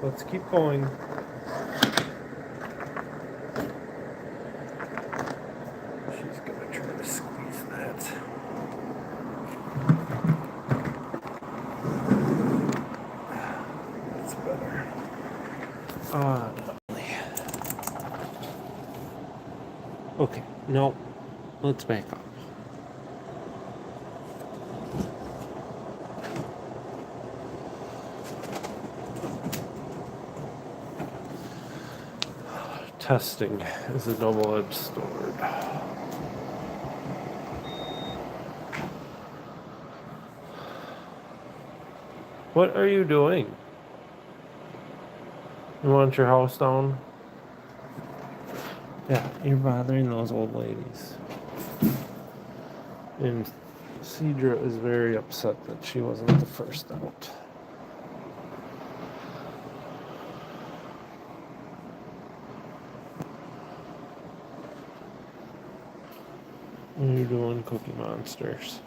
Let's keep going. She's gonna try to squeeze that. That's better. Lovely. Okay, no, let's back up. Testing is a double-edged sword. What are you doing? You want your house down? Yeah, you're bothering those old ladies. And Cedra is very upset that she wasn't the first out. What are you doing, Cookie Monsters?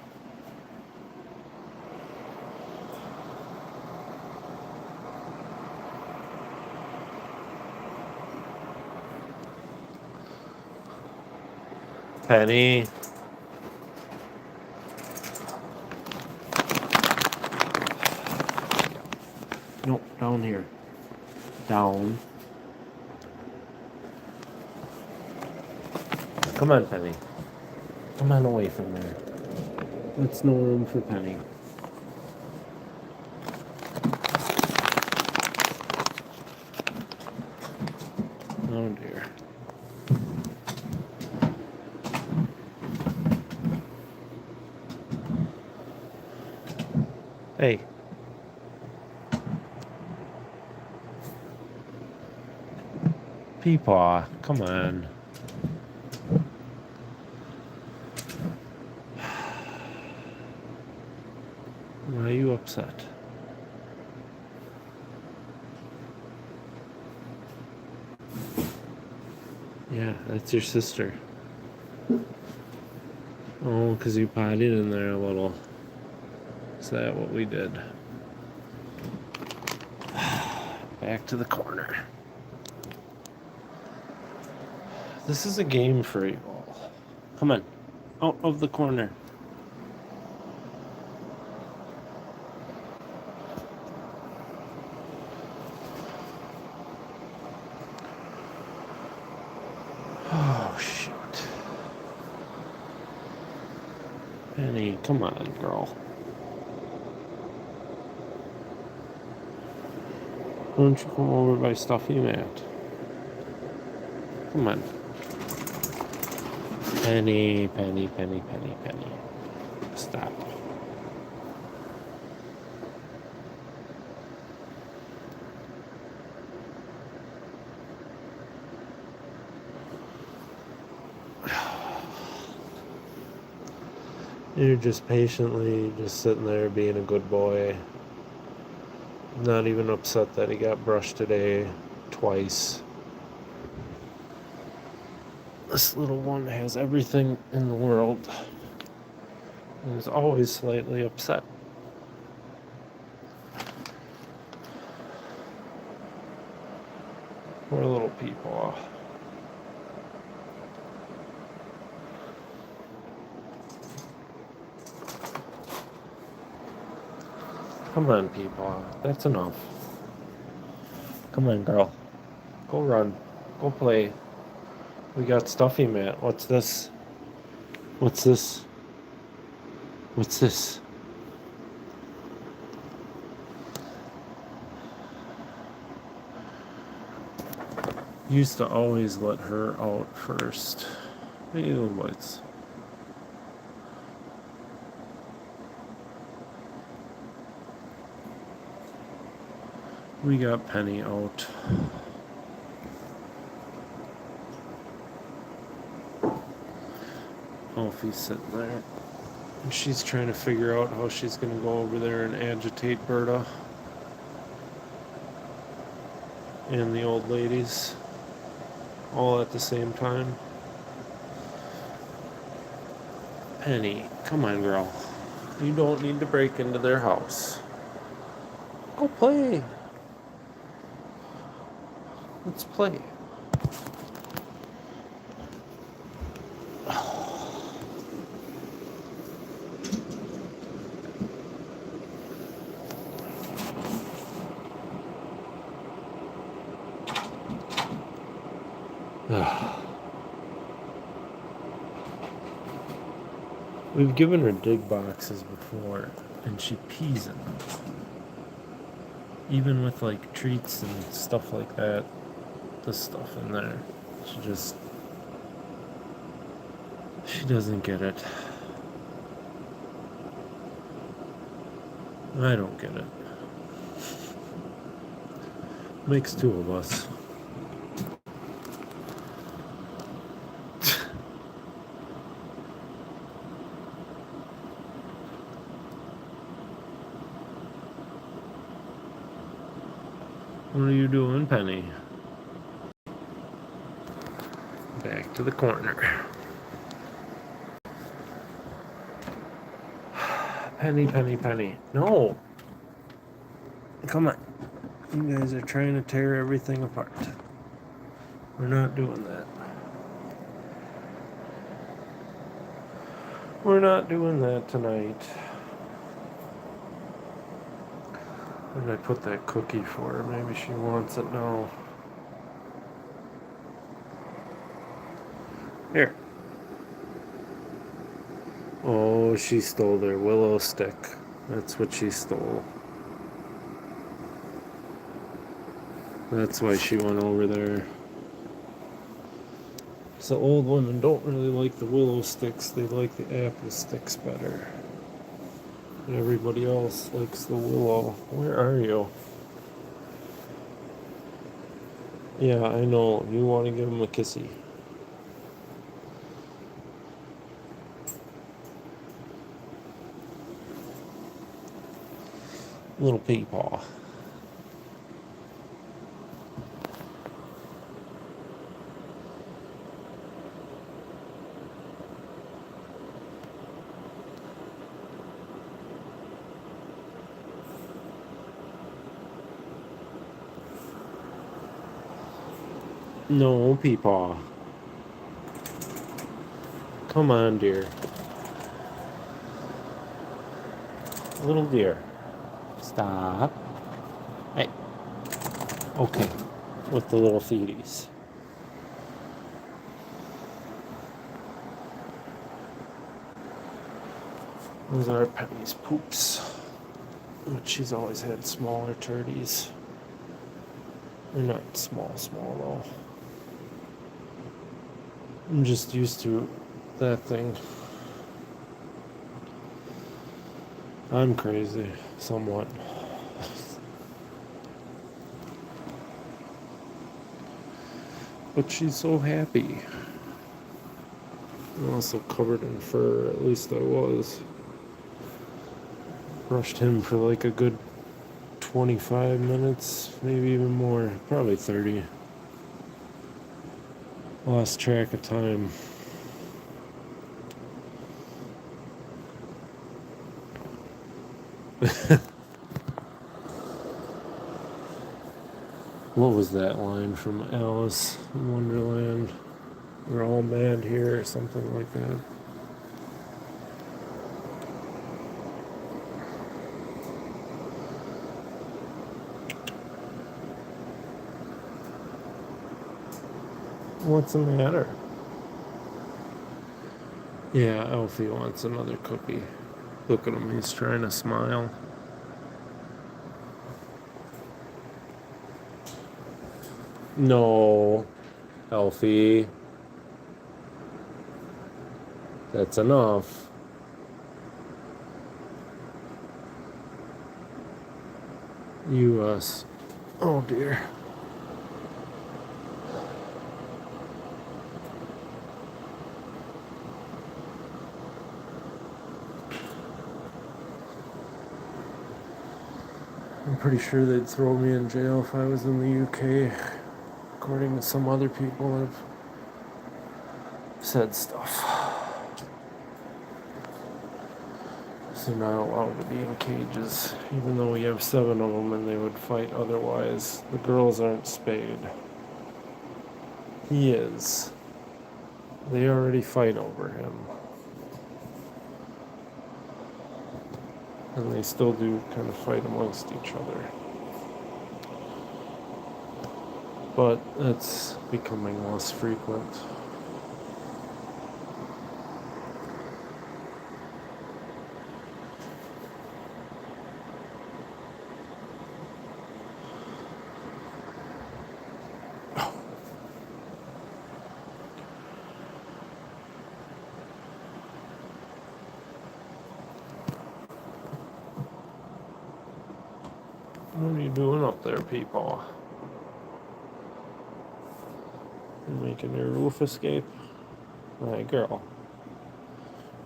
Penny. No, down here. Down. Come on, Penny. Come on away from there. That's no room for Penny. Oh dear. Hey. Peepaw, come on. Why are you upset? Yeah, that's your sister. Oh, because you potted in there a little. Is that what we did? Back to the corner. This is a game for you all. Come on, out of the corner. Oh, shoot. Penny, come on, girl. Why don't you come over by Stuffy Matt? Come on. Penny, Penny, Penny, Penny, Penny. Stop. You're just patiently just sitting there being a good boy. Not even upset that he got brushed today twice. This little one has everything in the world and is always slightly upset. Poor little Peepaw. Come on, Peepaw. That's enough. Come on, girl. Go run. Go play. We got Stuffy Matt. What's this? What's this? What's this? Used to always let her out first. Hey, little boys. We got Penny out. Alfie's sitting there. And she's trying to figure out how she's going to go over there and agitate Berta. And the old ladies. All at the same time. Penny, come on, girl. You don't need to break into their house. Go play. Let's play. We've given her dig boxes before, and she pees in them. Even with like treats and stuff like that, the stuff in there, she doesn't get it. I don't get it. Makes two of us. What are you doing, Penny? Back to the corner. Penny, Penny, Penny. No! Come on. You guys are trying to tear everything apart. We're not doing that. We're not doing that tonight. Where did I put that cookie for her? Maybe she wants it now. Here. Oh, she stole their willow stick. That's what she stole. That's why she went over there. So old women don't really like the willow sticks. They like the apple sticks better. And everybody else likes the willow. Where are you? Yeah, I know. You want to give him a kissy. Little peepaw. No, peepaw. Come on, dear. Little dear. Stop. Hey. Okay. With the little feeties. Those are Penny's poops. But she's always had smaller turdies. They're not small though. I'm just used to that thing. I'm crazy, somewhat. But she's so happy. I'm also covered in fur, at least I was. Brushed him for like a good 25 minutes, maybe even more, probably 30. Lost track of time. What was that line from Alice in Wonderland? We're all mad here, or something like that. What's the matter? Yeah, Alfie wants another cookie. Look at him, he's trying to smile. No, Alfie. That's enough. You, us. Oh dear. I'm pretty sure they'd throw me in jail if I was in the UK, according to some other people that have said stuff. So they're not allowed to be in cages, even though we have 7 of them and they would fight otherwise. The girls aren't spayed. He is. They already fight over him. And they still do kind of fight amongst each other. But it's becoming less frequent. What are you doing up there, people? You making your roof escape? Hey, girl.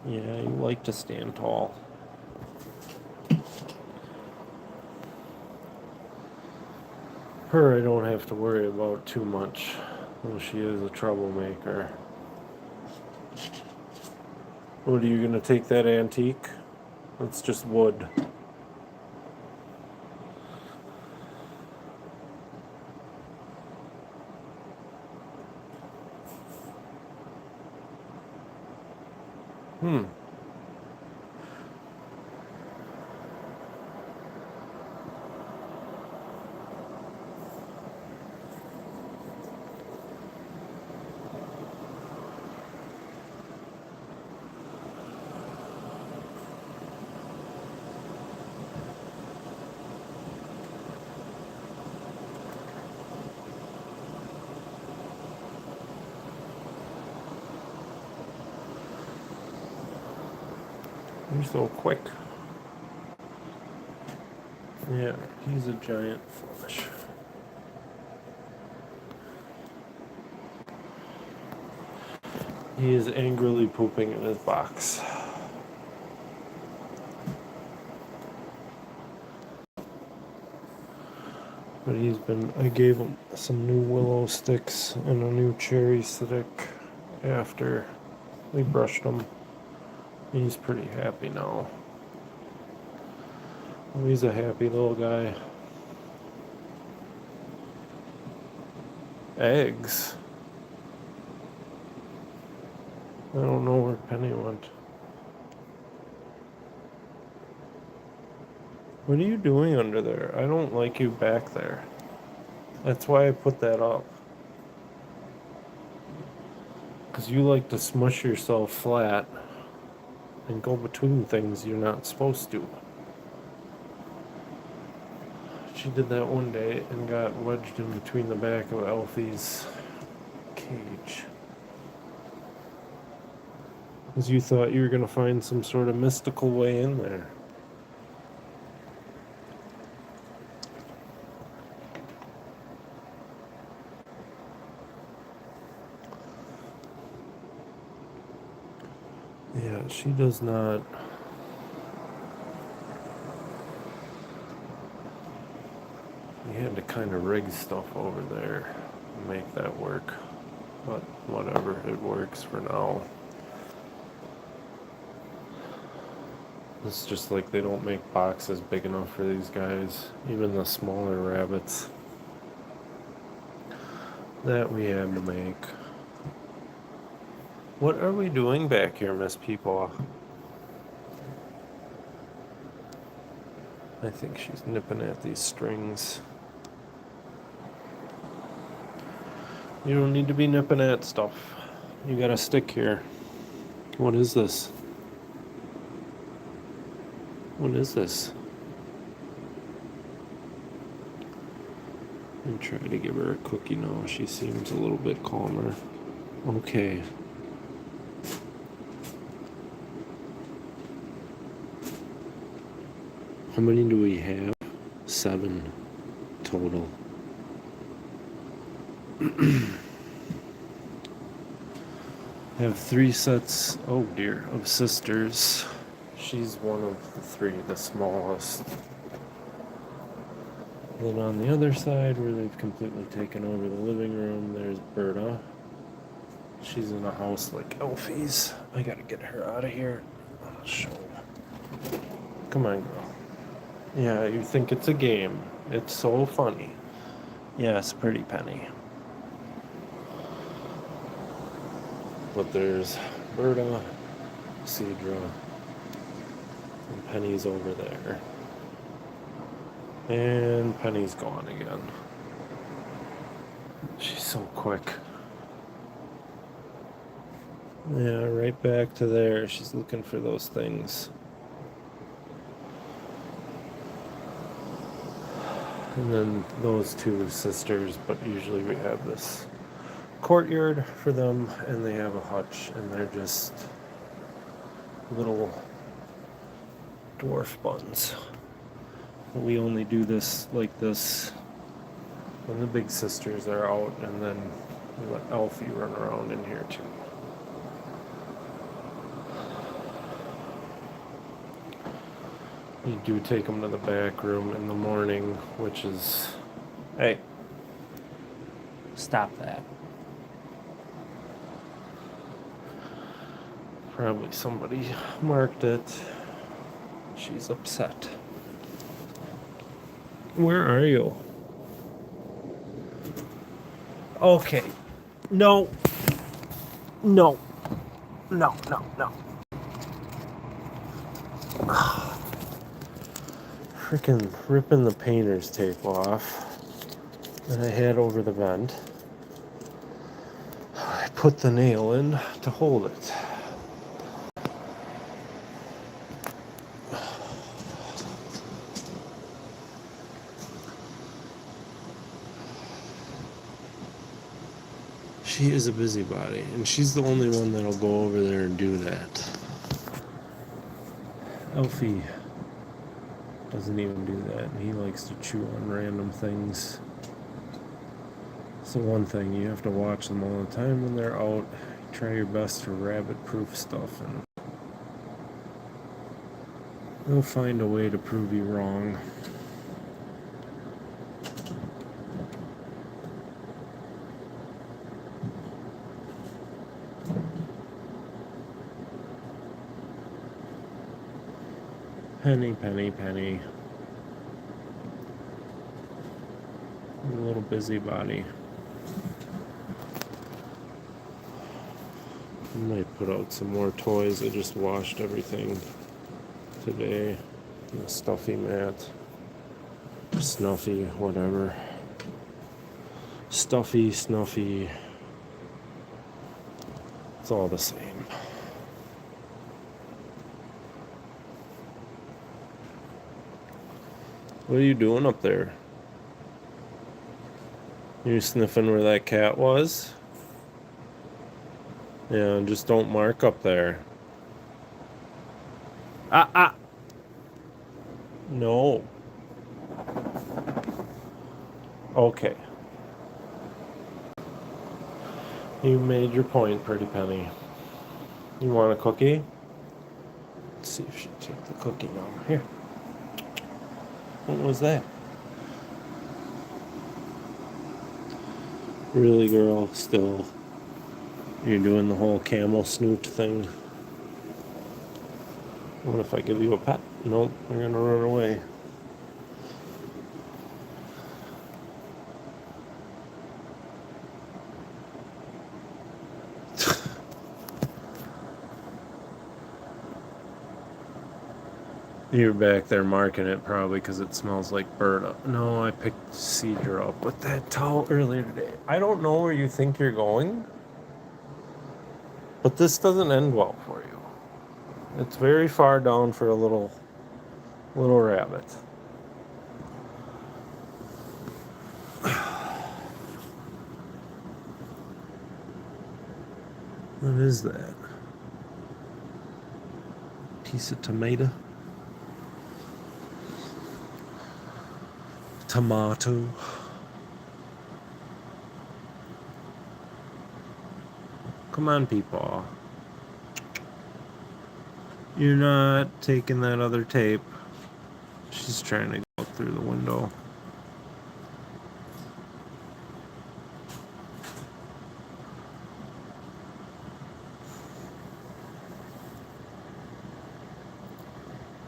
Yeah, you like to stand tall. Her I don't have to worry about too much, though she is a troublemaker. What, are you gonna take that antique? It's just wood. You're so quick. Yeah, he's a giant flush. He is angrily pooping in his box. But I gave him some new willow sticks and a new cherry stick after we brushed him. He's pretty happy now. He's a happy little guy. Eggs? I don't know where Penny went. What are you doing under there? I don't like you back there. That's why I put that up. Because you like to smush yourself flat and go between things you're not supposed to. She did that one day and got wedged in between the back of Alfie's cage. Because you thought you were going to find some sort of mystical way in there. Yeah, she does not. We had to kind of rig stuff over there and make that work. But whatever, it works for now. It's just like they don't make boxes big enough for these guys, even the smaller rabbits that we had to make. What are we doing back here, Miss People? I think she's nipping at these strings. You don't need to be nipping at stuff. You got a stick here. What is this? What is this? I'm trying to give her a cookie now. She seems a little bit calmer. Okay. How many do we have? 7 total. I have 3 sets, oh dear, of sisters. She's one of the 3, the smallest. Then on the other side, where they've completely taken over the living room, there's Berta. She's in a house like Elfie's. I gotta get her out of here. I'll show her. Come on, girl. Yeah, you think it's a game. It's so funny. Yes, pretty Penny. But there's Berta, Cedra, and Penny's over there. And Penny's gone again. She's so quick. Yeah, right back to there. She's looking for those things. And then those two sisters, but usually we have this courtyard for them, and they have a hutch, and they're just little dwarf buns. We only do this like this when the big sisters are out, and then we let Alfie run around in here too. You do take them to the back room in the morning, which is... Hey. Stop that. Probably somebody marked it. She's upset. Where are you? Okay. No. No. No, no, no. Freaking ripping the painter's tape off that I had over the vent. I put the nail in to hold it. She is a busybody, and she's the only one that'll go over there and do that. Alfie doesn't even do that, and he likes to chew on random things. So one thing, you have to watch them all the time when they're out. Try your best for rabbit-proof stuff, and they'll find a way to prove you wrong. Penny, Penny, Penny. A little busybody. I might put out some more toys. I just washed everything today. The stuffy mat. Snuffy, whatever. Stuffy, snuffy. It's all the same. What are you doing up there? You sniffing where that cat was? Yeah, just don't mark up there. Ah! No. Okay. You made your point, Pretty Penny. You want a cookie? Let's see if she'll take the cookie now. Here. What was that? Really, girl? Still? You're doing the whole camel snoot thing? What if I give you a pet? Nope, you're gonna run away. You're back there marking it probably because it smells like Berta. No, I picked Cedra up with that towel earlier today. I don't know where you think you're going, but this doesn't end well for you. It's very far down for a little rabbit. What is that? Piece of tomato? Tomato. Come on, people. You're not taking that other tape. She's trying to go through the window.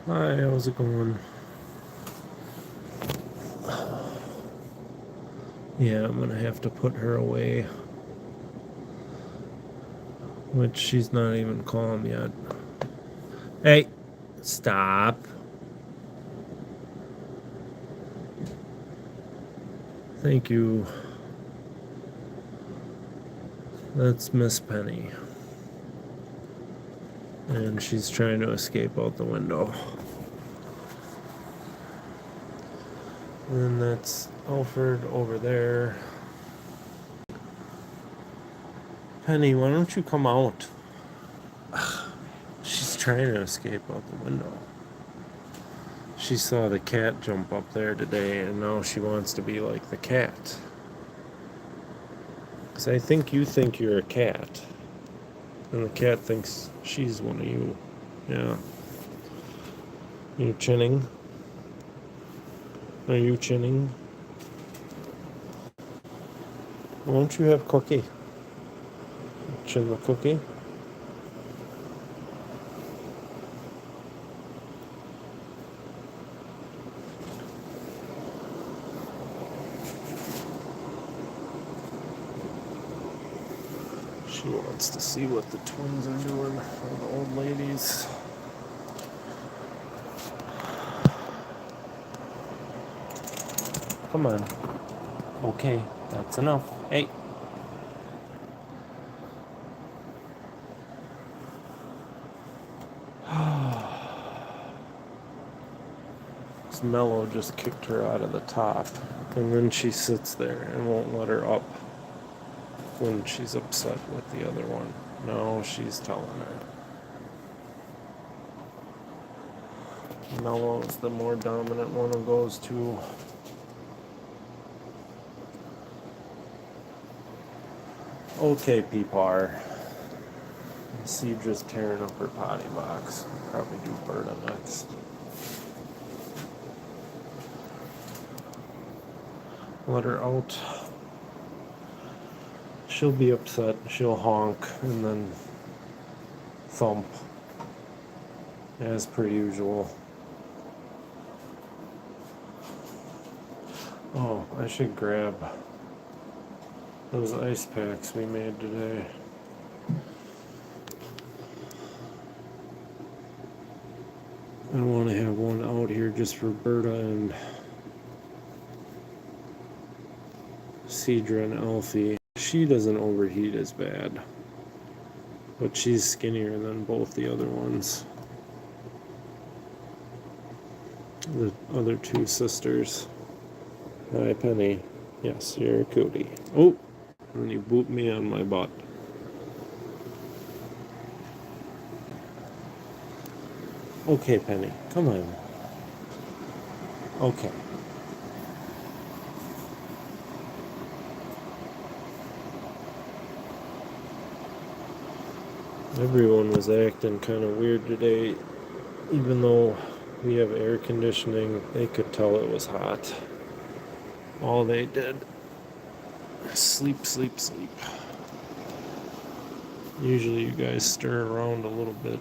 Hi, how's it going? Yeah, I'm gonna have to put her away. Which she's not even calm yet. Hey, stop. Thank you. That's Miss Penny. And she's trying to escape out the window. And that's Alfred over there. Penny, why don't you come out? She's trying to escape out the window. She saw the cat jump up there today, and now she wants to be like the cat. Because I think you think you're a cat. And the cat thinks she's one of you. Yeah. You chinning? Are you chinning? Won't you have cookie? Chin the cookie? She wants to see what the twins are doing, or the old ladies. Come on. Okay, that's enough. Hey. Mello just kicked her out of the top, and then she sits there and won't let her up when she's upset with the other one. No, she's telling her. Mello is the more dominant one of those two. Okay, Peepar. Cedra's tearing up her potty box. Probably do Berta next. Let her out. She'll be upset. She'll honk and then thump, as per usual. Oh, I should grab those ice packs we made today. I want to have one out here just for Berta and Cedra and Alfie. She doesn't overheat as bad, but she's skinnier than both the other ones. The other two sisters. Hi, Penny. Yes, you're a cootie. Oh, and you boot me on my butt. Okay, Penny, come on. Okay. Everyone was acting kind of weird today. Even though we have air conditioning, they could tell it was hot. All they did, sleep, sleep, sleep. Usually you guys stir around a little bit.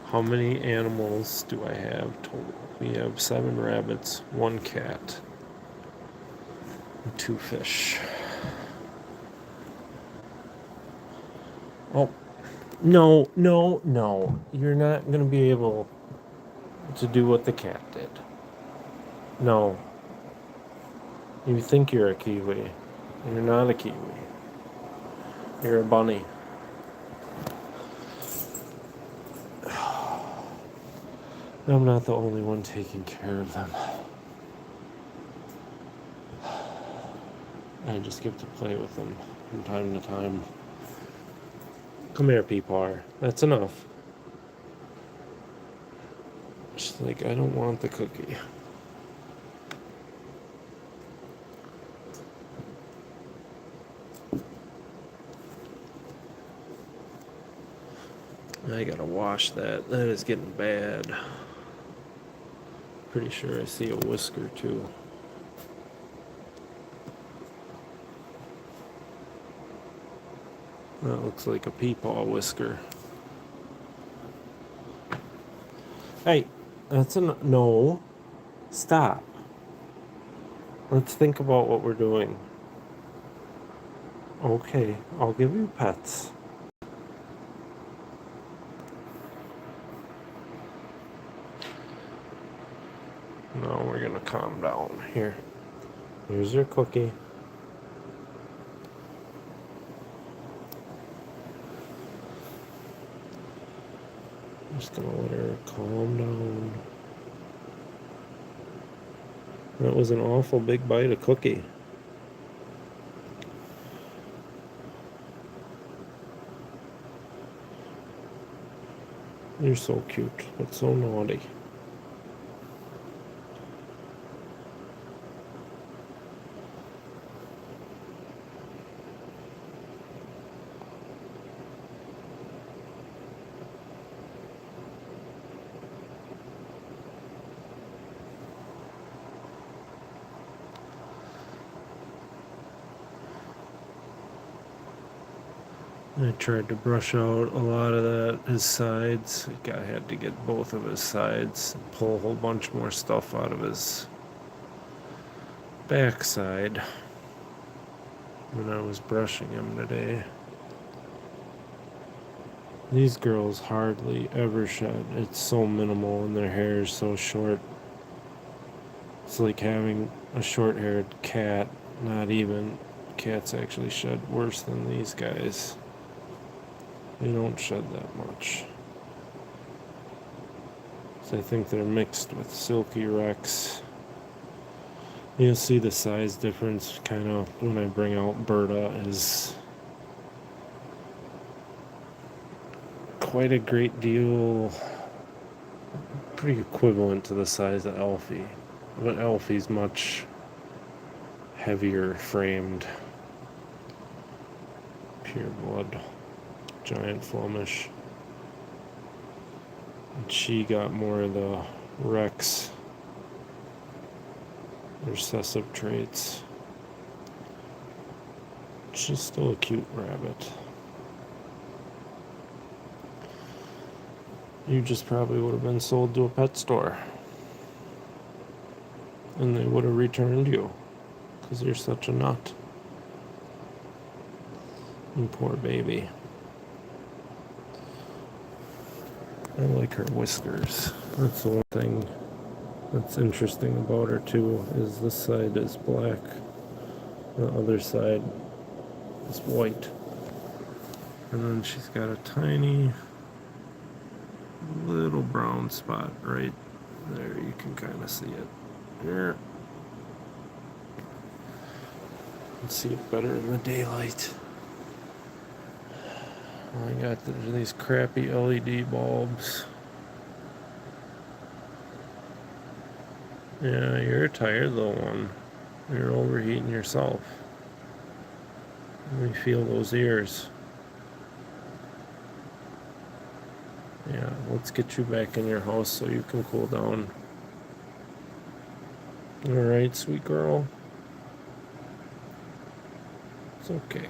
How many animals do I have total? We have 7 rabbits, 1 cat, and 2 fish. Oh, no, no, no. You're not going to be able to do what the cat did. No. You think you're a kiwi. You're not a kiwi. You're a bunny. I'm not the only one taking care of them. I just get to play with them from time to time. Come here, Peepar. That's enough. She's like, I don't want the cookie. I gotta wash that. That is getting bad. Pretty sure I see a whisker too. That looks like a peepaw whisker. Hey, that's no. Stop. Let's think about what we're doing. Okay, I'll give you pets. No, we're gonna calm down. Here. Here's your cookie. I'm just gonna let her calm down. That was an awful big bite of cookie. You're so cute, but so naughty. I tried to brush out a lot of that, his sides. I had to get both of his sides, pull a whole bunch more stuff out of his backside when I was brushing him today. These girls hardly ever shed. It's so minimal and their hair is so short. It's like having a short-haired cat. Not even. Cats actually shed worse than these guys. They don't shed that much. So I think they're mixed with Silky Rex. You'll see the size difference kind of when I bring out Berta is quite a great deal, pretty equivalent to the size of Elfie. But Elfie's much heavier framed. Pure blood. Giant Flemish. And she got more of the Rex recessive traits. She's still a cute rabbit. You just probably would have been sold to a pet store. And they would have returned you. Because you're such a nut. You poor baby. I like her whiskers. That's the one thing that's interesting about her too, is this side is black. The other side is white. And then she's got a tiny little brown spot right there. You can kind of see it. There. You can see it better in the daylight. I got these crappy LED bulbs. Yeah, you're a tired little one. You're overheating yourself. Let me feel those ears. Yeah, let's get you back in your house so you can cool down. Alright, sweet girl. It's okay.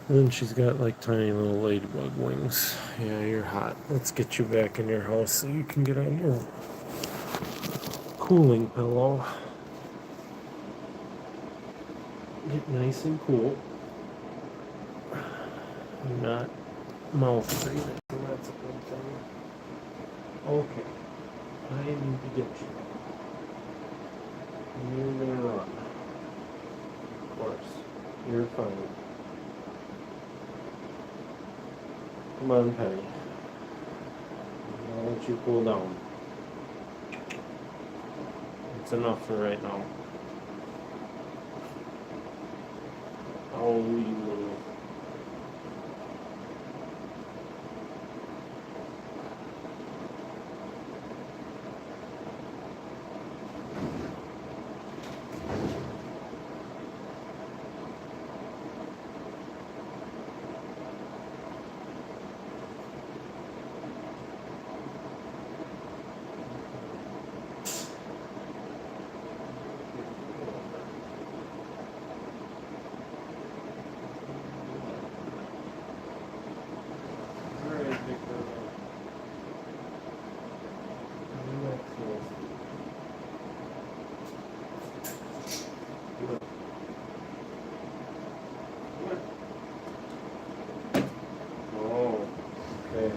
And then she's got like tiny little ladybug wings. Yeah, you're hot. Let's get you back in your house so you can get on your cooling pillow. Get nice and cool. You're not mouth breathing, so that's a good thing. Okay, I need to get you. You're gonna run. Of course, you're fine. Come on, Penny. I'll let you cool down. It's enough for right now. Oh, you little. Oh, okay.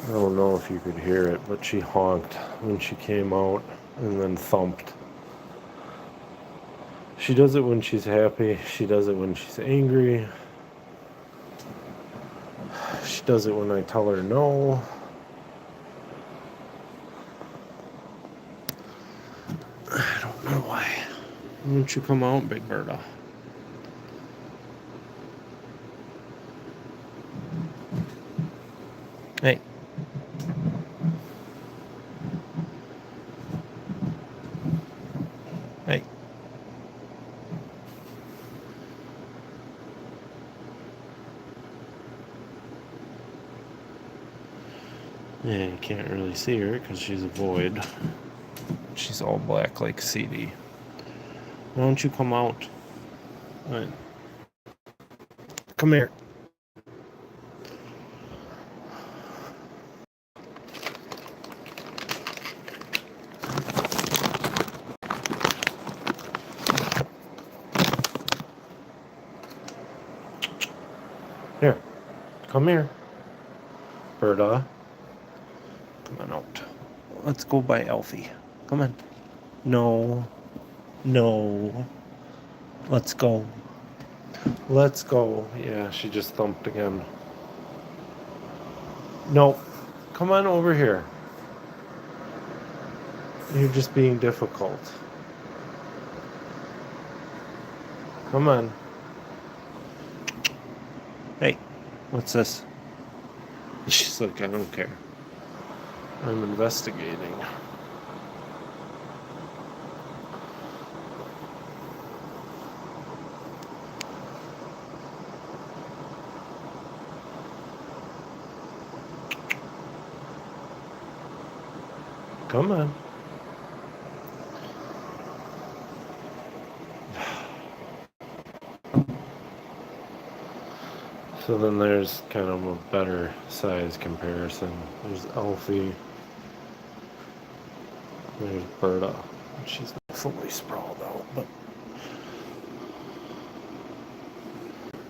I don't know if you could hear it, but she honked when she came out and then thumped. She does it when she's happy. She does it when she's angry. She does it when I tell her no. I don't know why. Why don't you come out, Big Berta? Hey. Hey. Yeah, you can't really see her because she's a void. She's all black like CD. Why don't you come out? Right. Come here. Here. Come here. Berta. Come on out. Let's go by Alfie. Come on. No. No. Let's go. Let's go. Yeah, she just thumped again. No. Come on over here. You're just being difficult. Come on. Hey, what's this? She's like, I don't care. I'm investigating. Come on. So then there's kind of a better size comparison. There's Alfie. There's Berta. She's not fully sprawled out, but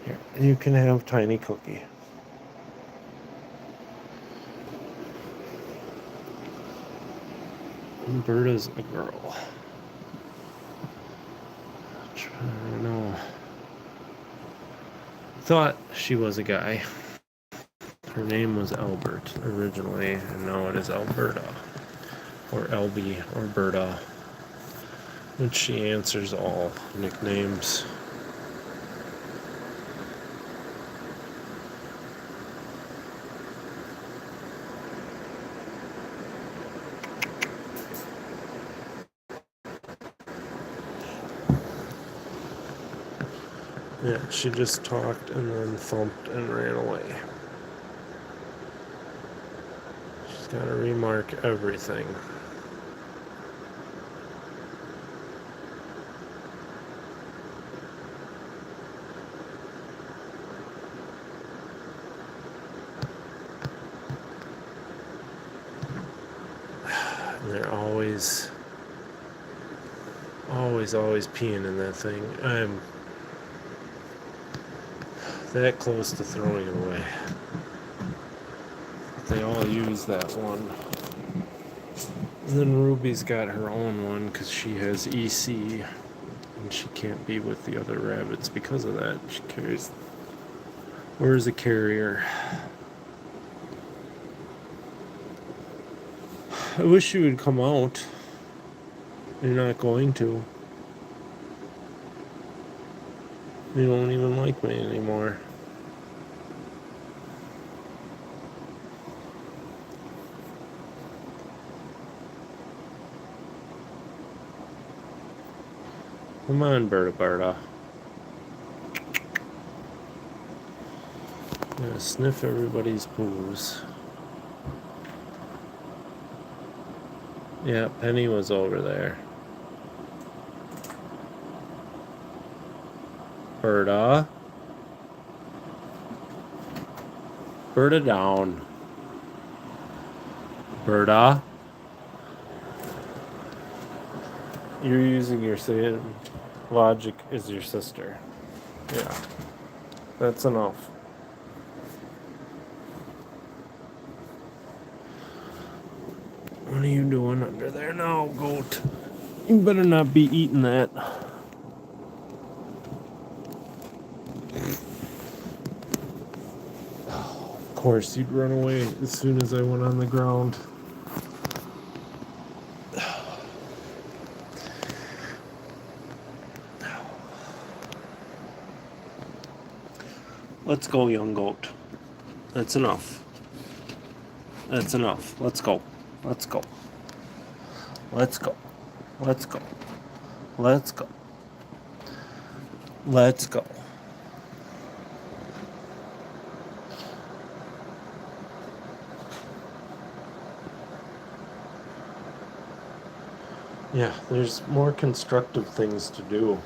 here, you can have Tiny Cookie. And Berta's a girl. I don't know. Thought she was a guy. Her name was Albert originally, and now it is Alberta, or Elby, or Berta, and she answers all nicknames. Yeah, she just talked and then thumped and ran away. She's got to remark everything. And they're always peeing in that thing. I'm that close to throwing it away. They all use that one. And then Ruby's got her own one because she has EC and she can't be with the other rabbits because of that. She carries. Where's the carrier? I wish you would come out. You're not going to. You don't even like me anymore. Come on, Berta. Yeah, sniff everybody's poos. Yeah, Penny was over there. Berta. Berta down. Berta. You're using your same logic as your sister. Yeah. That's enough. What are you doing under there now, goat? You better not be eating that. Of course, you'd run away as soon as I went on the ground. Let's go, young goat. That's enough. That's enough. Let's go. Let's go. Let's go. Let's go. Let's go. Let's go. Yeah, there's more constructive things to do.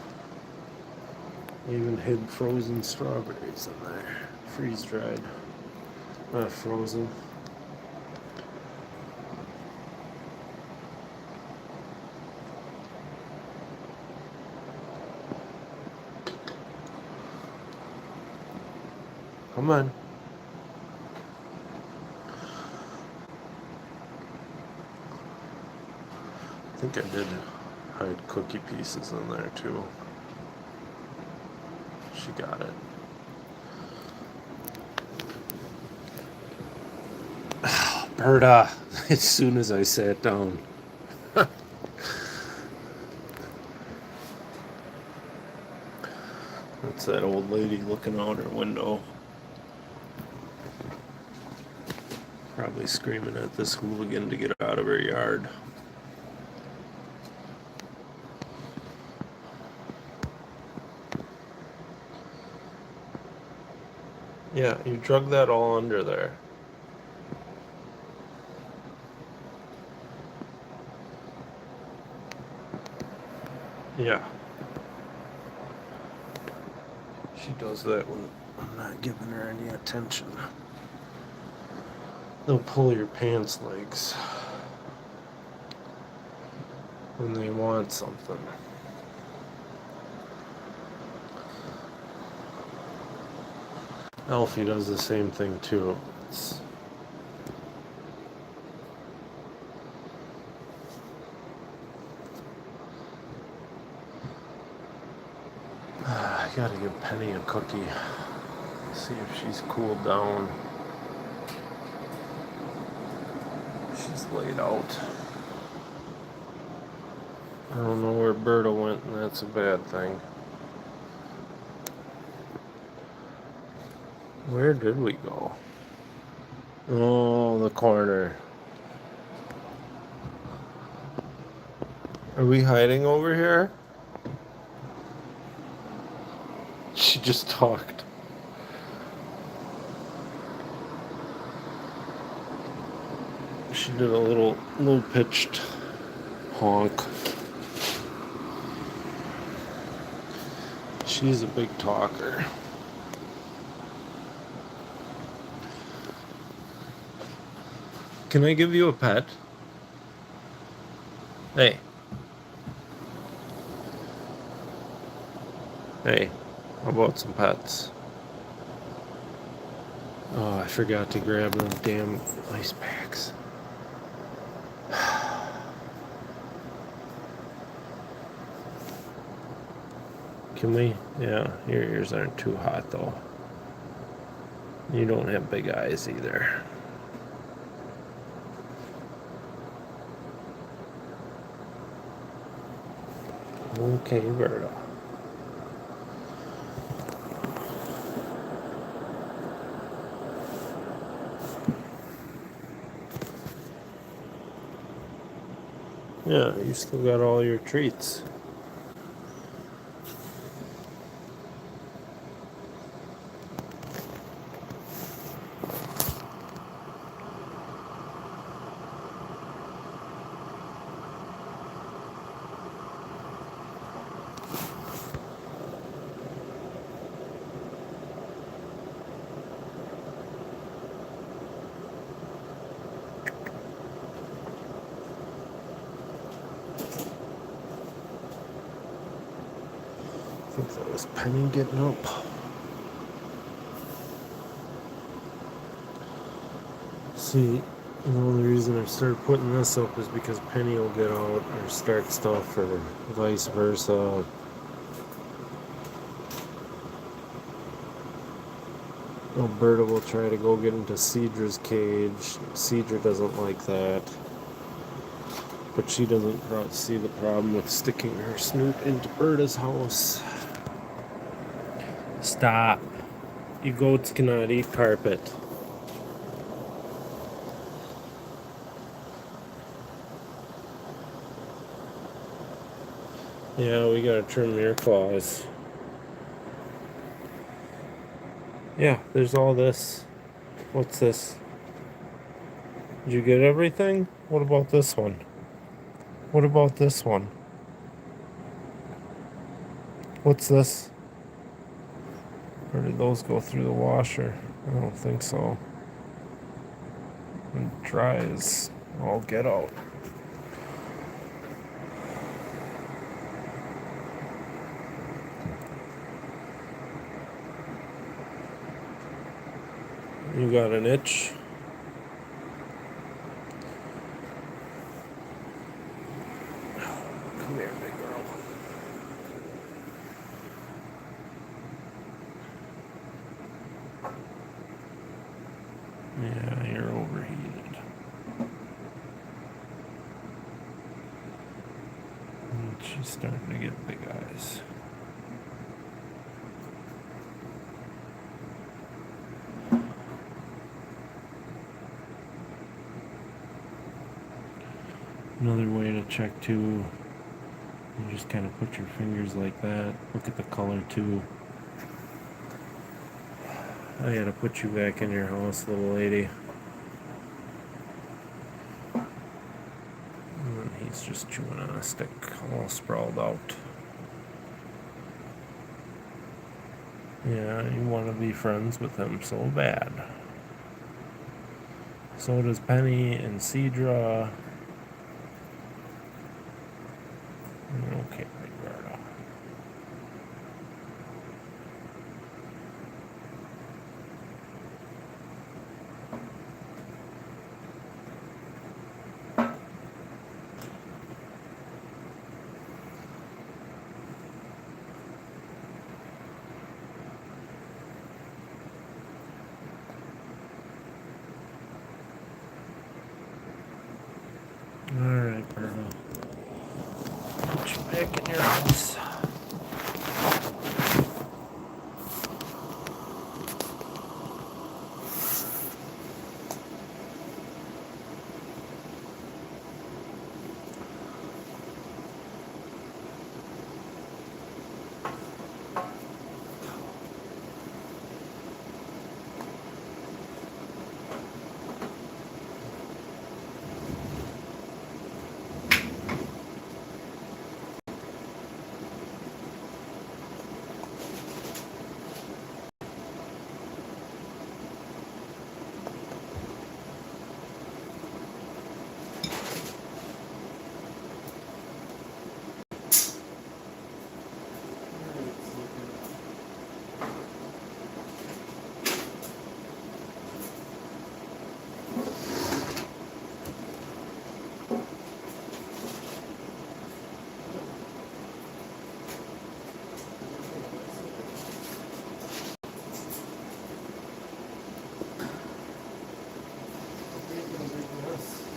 I even hid frozen strawberries in there. Freeze dried. Not frozen. Come on. I think I did hide cookie pieces in there too. She got it. Berta, as soon as I sat down. That's that old lady looking out her window. Probably screaming at this hooligan to get out of her yard. Yeah, you drug that all under there. Yeah. She does that when I'm not giving her any attention. They'll pull your pants legs when they want something. Elfie does the same thing too. I gotta give Penny a cookie. See if she's cooled down. She's laid out. I don't know where Berta went, and that's a bad thing. Where did we go? Oh, the corner. Are we hiding over here? She just talked. She did a little pitched honk. She's a big talker. Can I give you a pet? Hey. Hey, how about some pets? Oh, I forgot to grab them damn ice packs. Can we? Yeah, your ears aren't too hot though. You don't have big eyes either. Okay, Berta. Yeah, you still got all your treats. I think that was Penny getting up. See, the only reason I started putting this up is because Penny will get out or start stuff or vice versa. Alberta will try to go get into Cedra's cage. Cedra doesn't like that. But she doesn't see the problem with sticking her snoot into Berta's house. Stop. You goats cannot eat carpet. Yeah, we gotta trim your claws. Yeah, there's all this. What's this? Did you get everything? What about this one? What about this one? What's this? Or did those go through the washer? I don't think so. And dry as all get out. You got an itch? Come here, big girl. Yeah, you're overheated. And she's starting to get big eyes. Another way to check too, you just kind of put your fingers like that. Look at the color too. I gotta put you back in your house, little lady. And he's just chewing on a stick, all sprawled out. Yeah, you want to be friends with him so bad. So does Penny and Cedra. Okay, big Berta. Alright, Berta. Put you back in your house.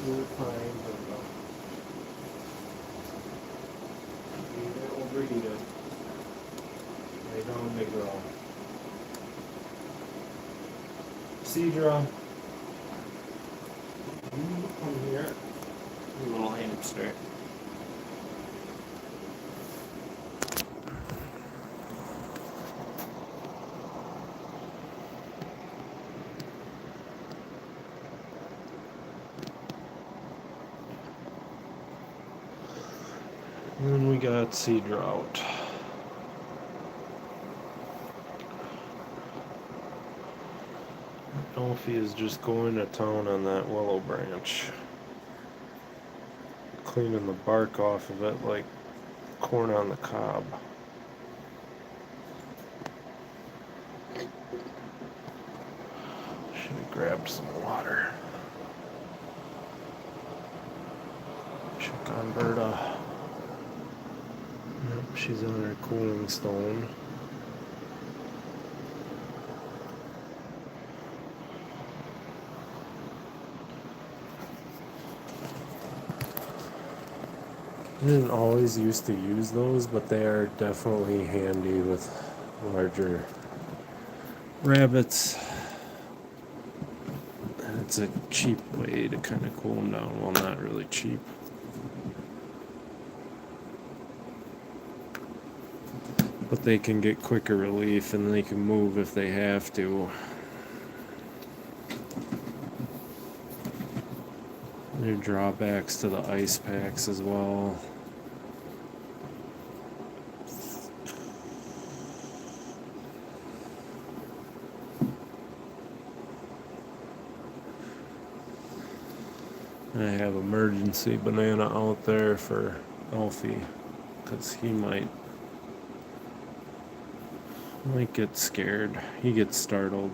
You're fine, Berta. You're overheated. Lay down, big girl. Cedra. You come here. You little hamster. And then we got Cedra out. Elfie is just going to town on that willow branch. Cleaning the bark off of it like corn on the cob. Should have grabbed some water. Check on Berta. Yep, she's on her cooling stone. I didn't always used to use those, but they are definitely handy with larger rabbits. And it's a cheap way to kind of cool them down. Well, not really cheap. But they can get quicker relief and they can move if they have to. There are drawbacks to the ice packs as well. I have emergency banana out there for Alfie because he might get scared. He gets startled.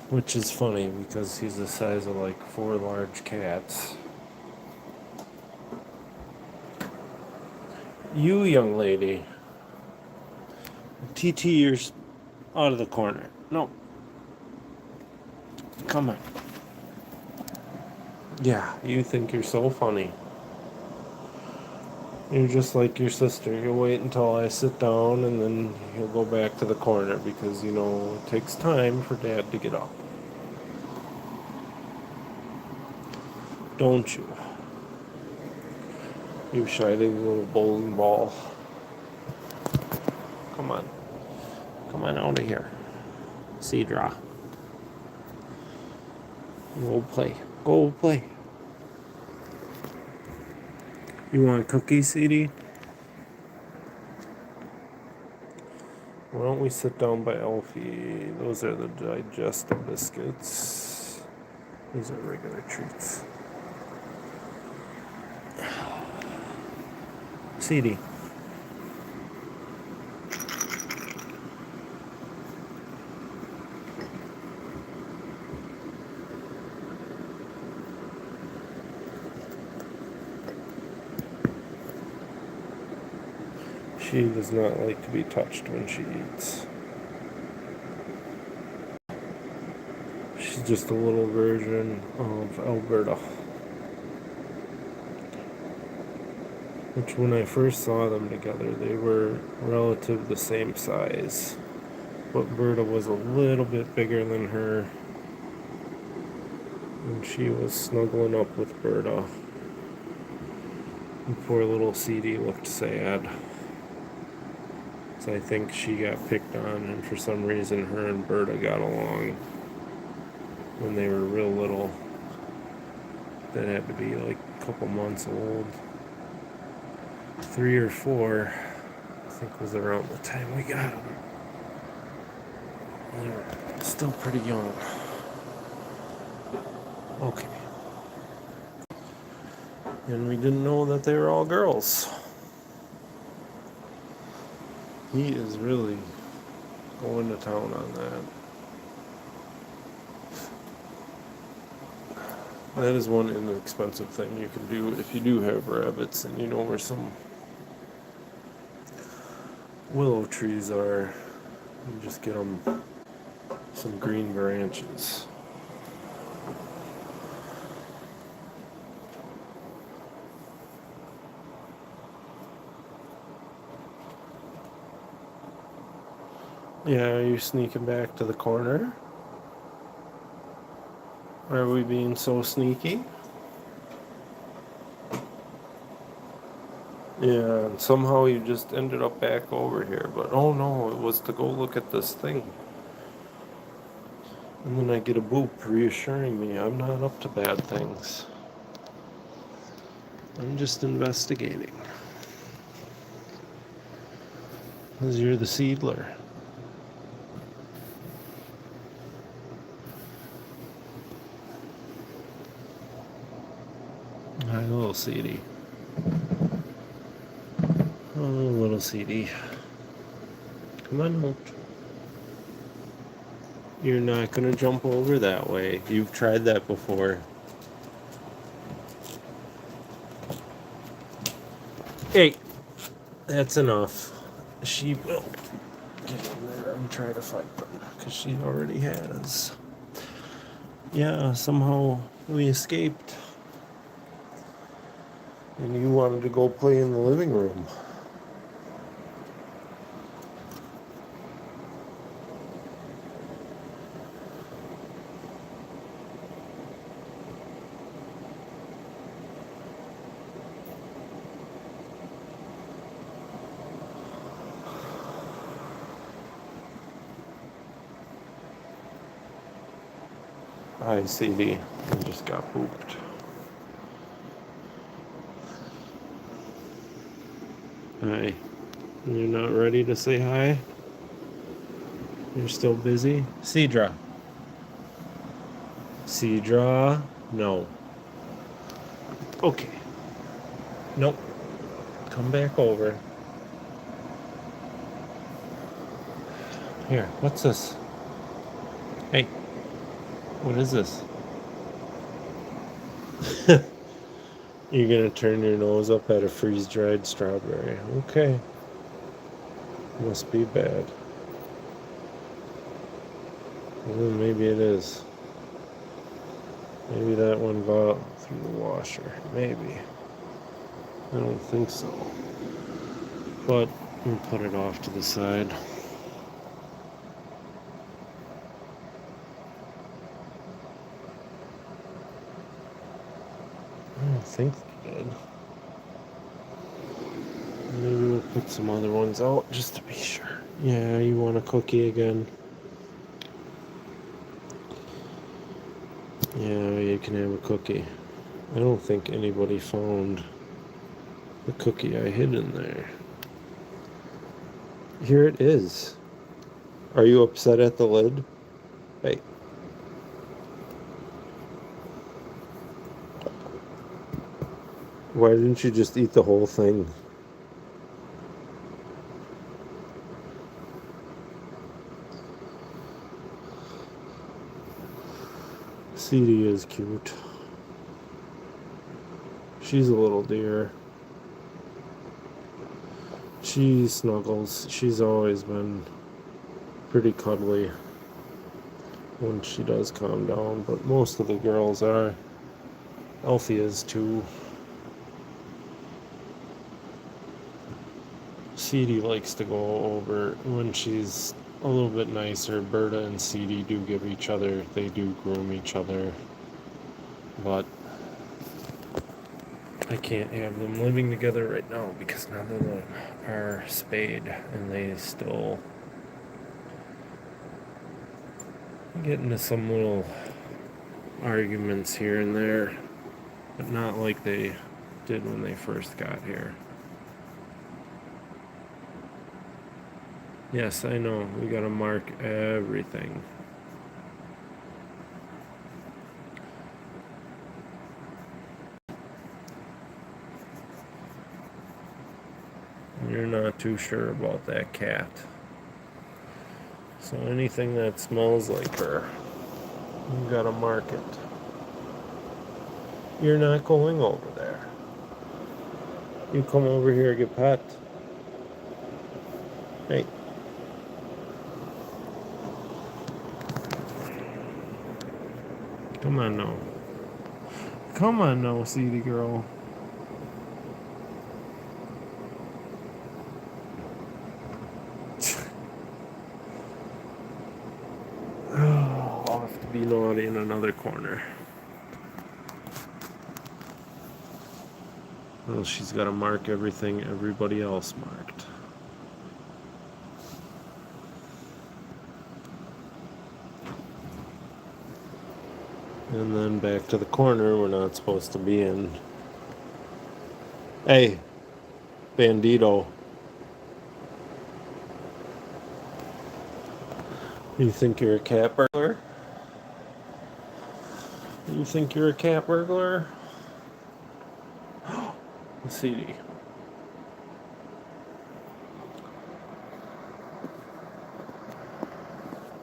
Which is funny because he's the size of like 4 large cats. You, young lady. TT, you're out of the corner. No. Come on. Yeah, you think you're so funny. You're just like your sister. You'll wait until I sit down and then you'll go back to the corner because, you know, it takes time for Dad to get up. Don't you? You shining little bowling ball. Come on. Come on out of here. Cedra. Go play. Go play. You want cookies, CD? Why don't we sit down by Alfie? Those are the digestive biscuits. These are regular treats. CD. She does not like to be touched when she eats. She's just a little version of Alberta. Which when I first saw them together, they were relative the same size. But Berta was a little bit bigger than her. And she was snuggling up with Berta. And poor little CD looked sad. So I think she got picked on, and for some reason her and Berta got along when they were real little. That had to be like a couple months old. 3 or 4, I think, was around the time we got them. They were still pretty young. Okay. And we didn't know that they were all girls. He is really going to town on that. That is one inexpensive thing you can do if you do have rabbits and you know where some willow trees are. You just get them some green branches. Yeah, are you sneaking back to the corner? Are we being so sneaky? Yeah, and somehow you just ended up back over here. But oh no, it was to go look at this thing. And then I get a boop reassuring me I'm not up to bad things. I'm just investigating. Because you're the seedler. Hi, little CD. Oh, little CD. Come on out. You're not gonna jump over that way. You've tried that before. Hey, that's enough. She will get in there and try to fight them, because she already has. Yeah, somehow we escaped. And you wanted to go play in the living room. Hi, CD. I just got pooped. Hi. You're not ready to say hi? You're still busy? Cedra. Cedra. No. Okay. Nope. Come back over. Here, what's this? Hey, what is this? You're gonna turn your nose up at a freeze-dried strawberry. Okay. Must be bad. Well, maybe it is. Maybe that one got out through the washer. Maybe. I don't think so. But we'll put it off to the side. I don't think they did. Maybe we'll put some other ones out just to be sure. Yeah, you want a cookie again? Yeah, you can have a cookie. I don't think anybody found the cookie I hid in there. Here it is. Are you upset at the lid? Hey. Why didn't you just eat the whole thing? CD is cute. She's a little dear. She snuggles. She's always been pretty cuddly when she does calm down, but most of the girls are. Elfie is too. CD likes to go over when she's a little bit nicer. Berta and CD do give each other, they do groom each other, but I can't have them living together right now because none of them are spayed, and they still get into some little arguments here and there, but not like they did when they first got here. Yes, I know, we gotta mark everything. You're not too sure about that cat. So anything that smells like her, you gotta mark it. You're not going over there. You come over here, get pet. Hey. Come on now. Come on now, CD girl. I'll have to be naughty in another corner. Well, she's got to mark everything everybody else marked. And then back to the corner we're not supposed to be in. Hey, Bandito. You think you're a cat burglar? You think you're a cat burglar? CD.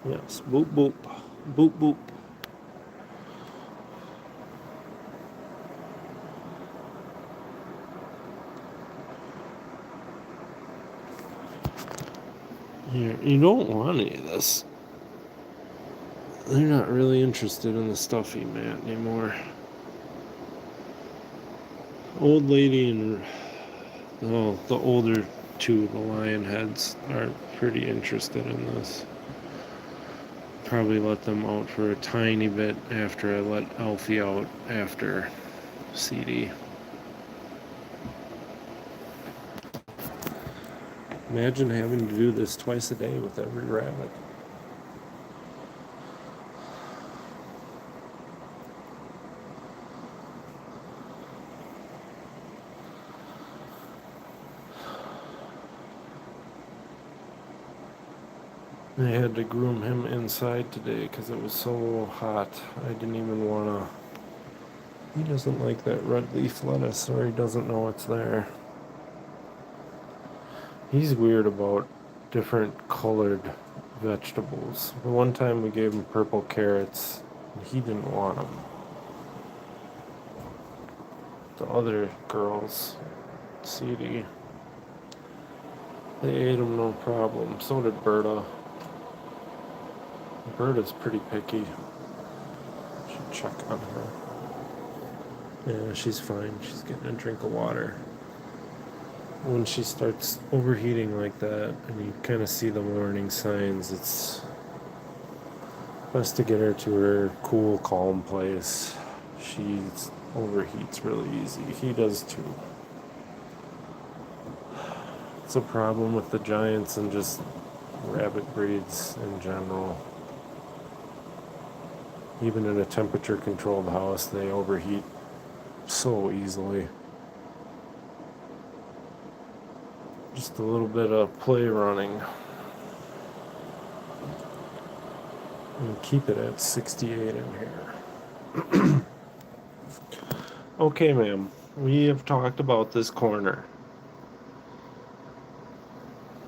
Yes, boop, boop. Boop, boop. Here, you don't want any of this. They're not really interested in the stuffy mat anymore. Old lady and the older two, the lion heads, are pretty interested in this. Probably let them out for a tiny bit after I let Alfie out after CD. Imagine having to do this twice a day with every rabbit. I had to groom him inside today because it was so hot. I didn't even want to. He doesn't like that red leaf lettuce, or he doesn't know it's there. He's weird about different colored vegetables. The one time we gave him purple carrots, and he didn't want them. The other girls, CD, they ate them no problem. So did Berta. Berta's pretty picky. Should check on her. Yeah, she's fine. She's getting a drink of water. When she starts overheating like that, and you kind of see the warning signs, it's best to get her to her cool, calm place. She overheats really easy. He does too. It's a problem with the giants and just rabbit breeds in general. Even in a temperature-controlled house, they overheat so easily. Just a little bit of play running. And keep it at 68 in here. Okay, ma'am. We have talked about this corner.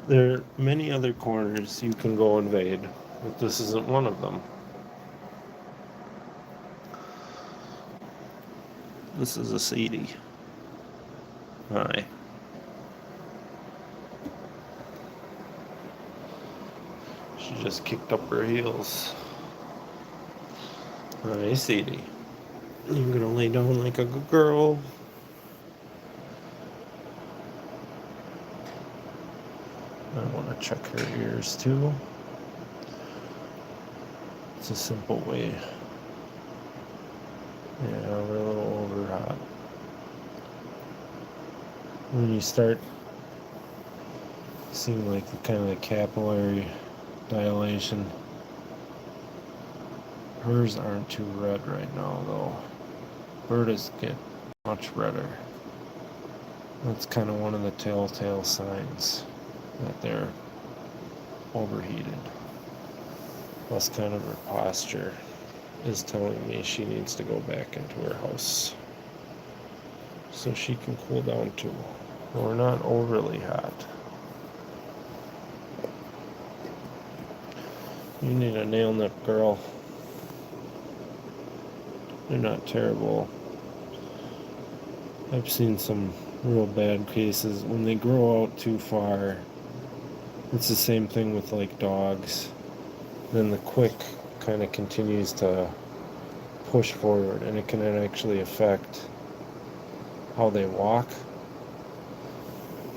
There are many other corners you can go invade, but this isn't one of them. This is a CD. Hi. She just kicked up her heels. Hi, CD. You're gonna lay down like a good girl. I want to check her ears too. It's a simple way. Yeah, we're a little over hot. When you start seeing like the kind of the capillary dilation, hers aren't too red right now though. Berta's get much redder. That's kind of one of the telltale signs that they're overheated. Plus kind of her posture is telling me she needs to go back into her house so she can cool down too. We're not overly hot. You need a nail nip, girl. They're not terrible. I've seen some real bad cases. When they grow out too far, it's the same thing with like dogs. Then the quick kind of continues to push forward, and it can actually affect how they walk,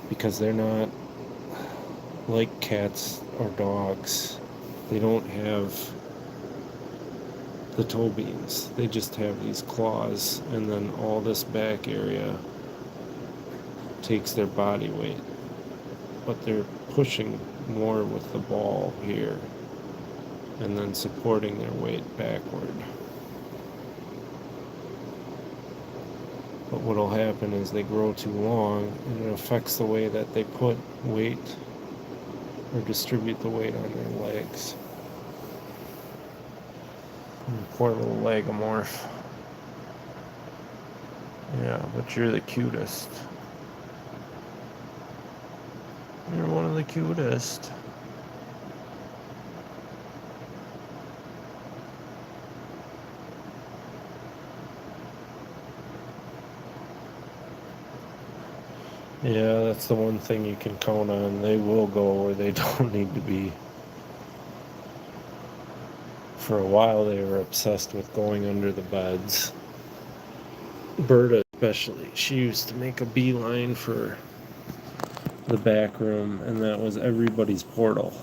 because they're not like cats or dogs. They don't have the toe beans. They just have these claws, and then all this back area takes their body weight. But they're pushing more with the ball here, and then supporting their weight backward. But what'll happen is they grow too long, and it affects the way that they put weight or distribute the weight on their legs. Poor little legomorph. Yeah, but you're the cutest. You're one of the cutest. Yeah, that's the one thing you can count on. They will go where they don't need to be. For a while, they were obsessed with going under the beds. Berta, especially, she used to make a beeline for the back room, and that was everybody's portal.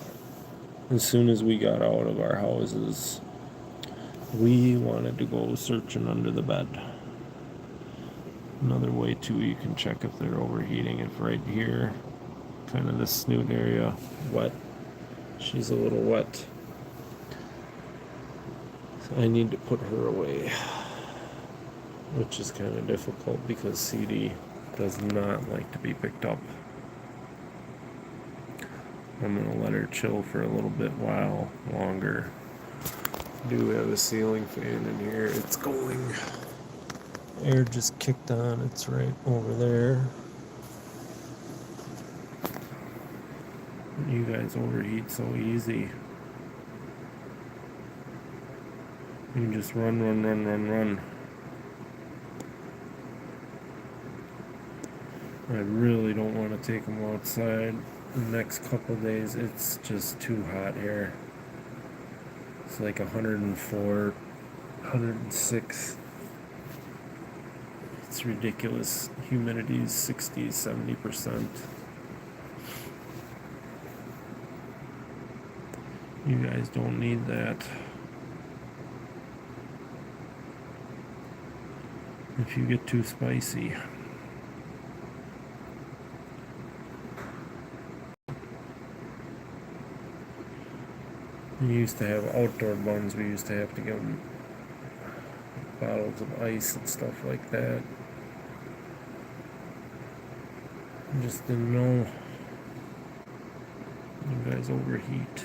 As soon as we got out of our houses, we wanted to go searching under the bed. Another way, too, you can check if they're overheating, if right here, kind of this snoot area, wet. She's a little wet. So I need to put her away, which is kind of difficult because CD does not like to be picked up. I'm going to let her chill for a little bit while longer. I do have a ceiling fan in here. It's going. Air just kicked on. It's right over there. You guys overheat so easy. You just run. I really don't want to take them outside. The next couple days, it's just too hot here. It's like 104, 106. It's ridiculous. Humidity's 60, 70%. You guys don't need that. If you get too spicy. We used to have outdoor buns. We used to have to give them bottles of ice and stuff like that. I just didn't know. You guys overheat.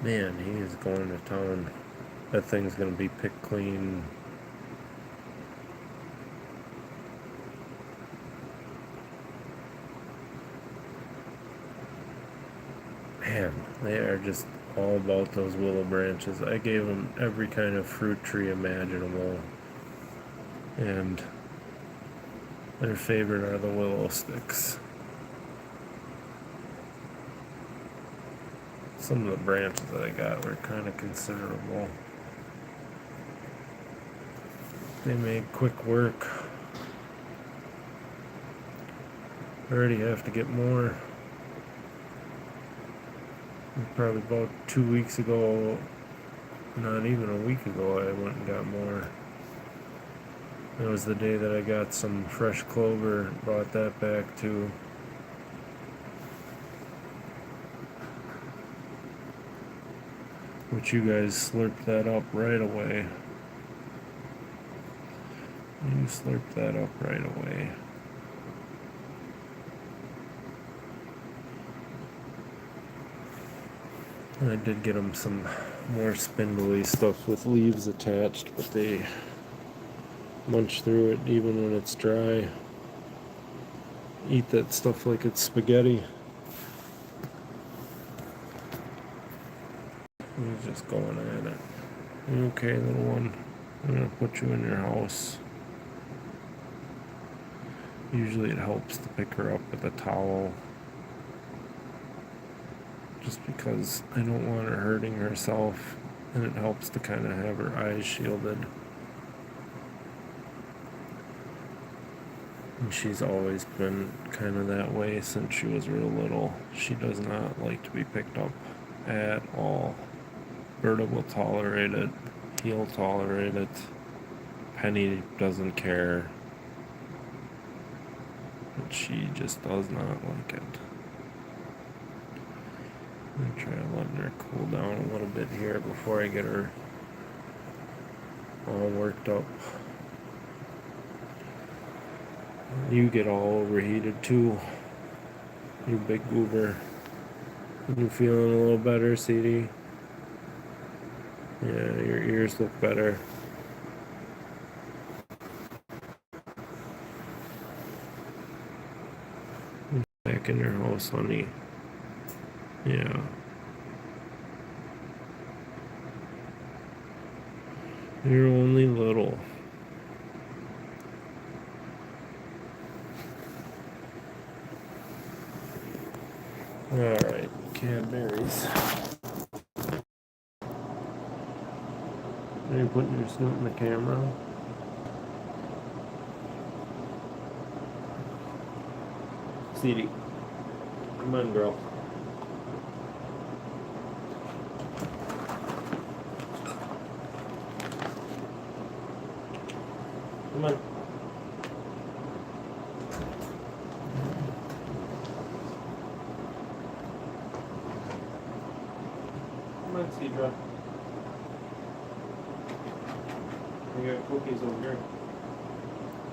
Man, he is going to town. That thing's going to be picked clean. Man, they are just all about those willow branches. I gave them every kind of fruit tree imaginable. And their favorite are the willow sticks. Some of the branches that I got were kind of considerable. They made quick work. I already have to get more. Probably about 2 weeks ago, not even a week ago, I went and got more. That was the day that I got some fresh clover, brought that back too. Which you guys slurped that up right away. You slurped that up right away. I did get them some more spindly stuff with leaves attached, but they munch through it even when it's dry. Eat that stuff like it's spaghetti. He's just going at it. Okay, little one. I'm gonna put you in your house. Usually it helps to pick her up with a towel. Just because I don't want her hurting herself, and it helps to kind of have her eyes shielded. And she's always been kind of that way since she was real little. She does not like to be picked up at all. Berta will tolerate it. He'll tolerate it. Penny doesn't care. But she just does not like it. I'm going to try letting her cool down a little bit here before I get her all worked up. You get all overheated too, you big goober. You feeling a little better, CD? Yeah, your ears look better. Back in your house, honey. Yeah. You're only little. Alright, Cadbury's. Are you putting your snoot in the camera? CD. Come on, girl. Come on. Come on, Cedra. We got cookies over here.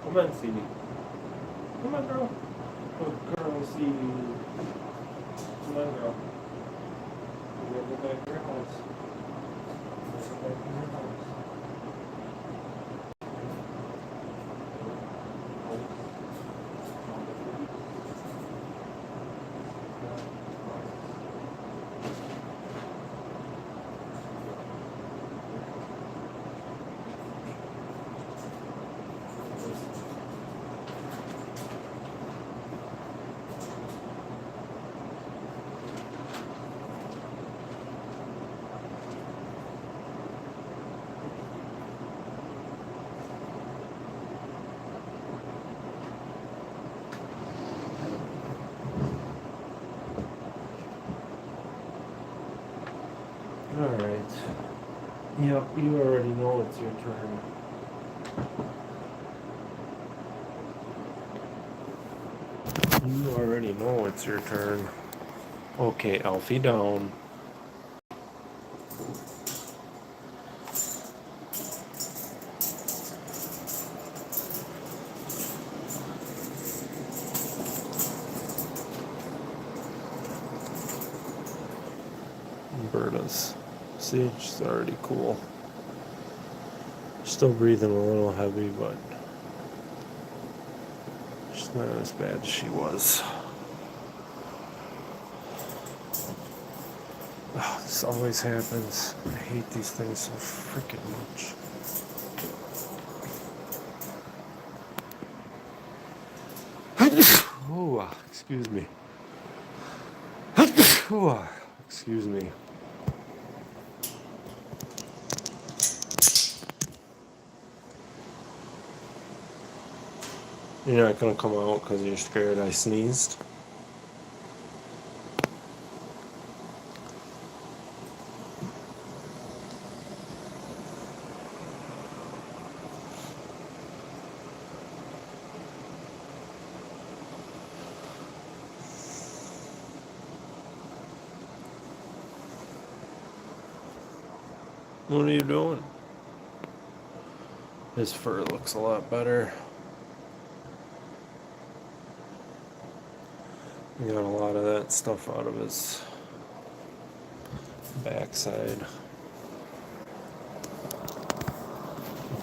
Come on, CD. Come on, girl. Good girl, CD. Come on, girl. We gotta go back to your house. We gotta go back to your house. Alright. Yep, you already know it's your turn. You already know it's your turn. Okay, Alfie down. Berta's. See, she's already cool. Still breathing a little heavy, but she's not as bad as she was. Oh, this always happens. I hate these things so freaking much. Oh, excuse me. Oh, excuse me. You're not gonna come out because you're scared I sneezed? What are you doing? His fur looks a lot better. He got a lot of that stuff out of his backside.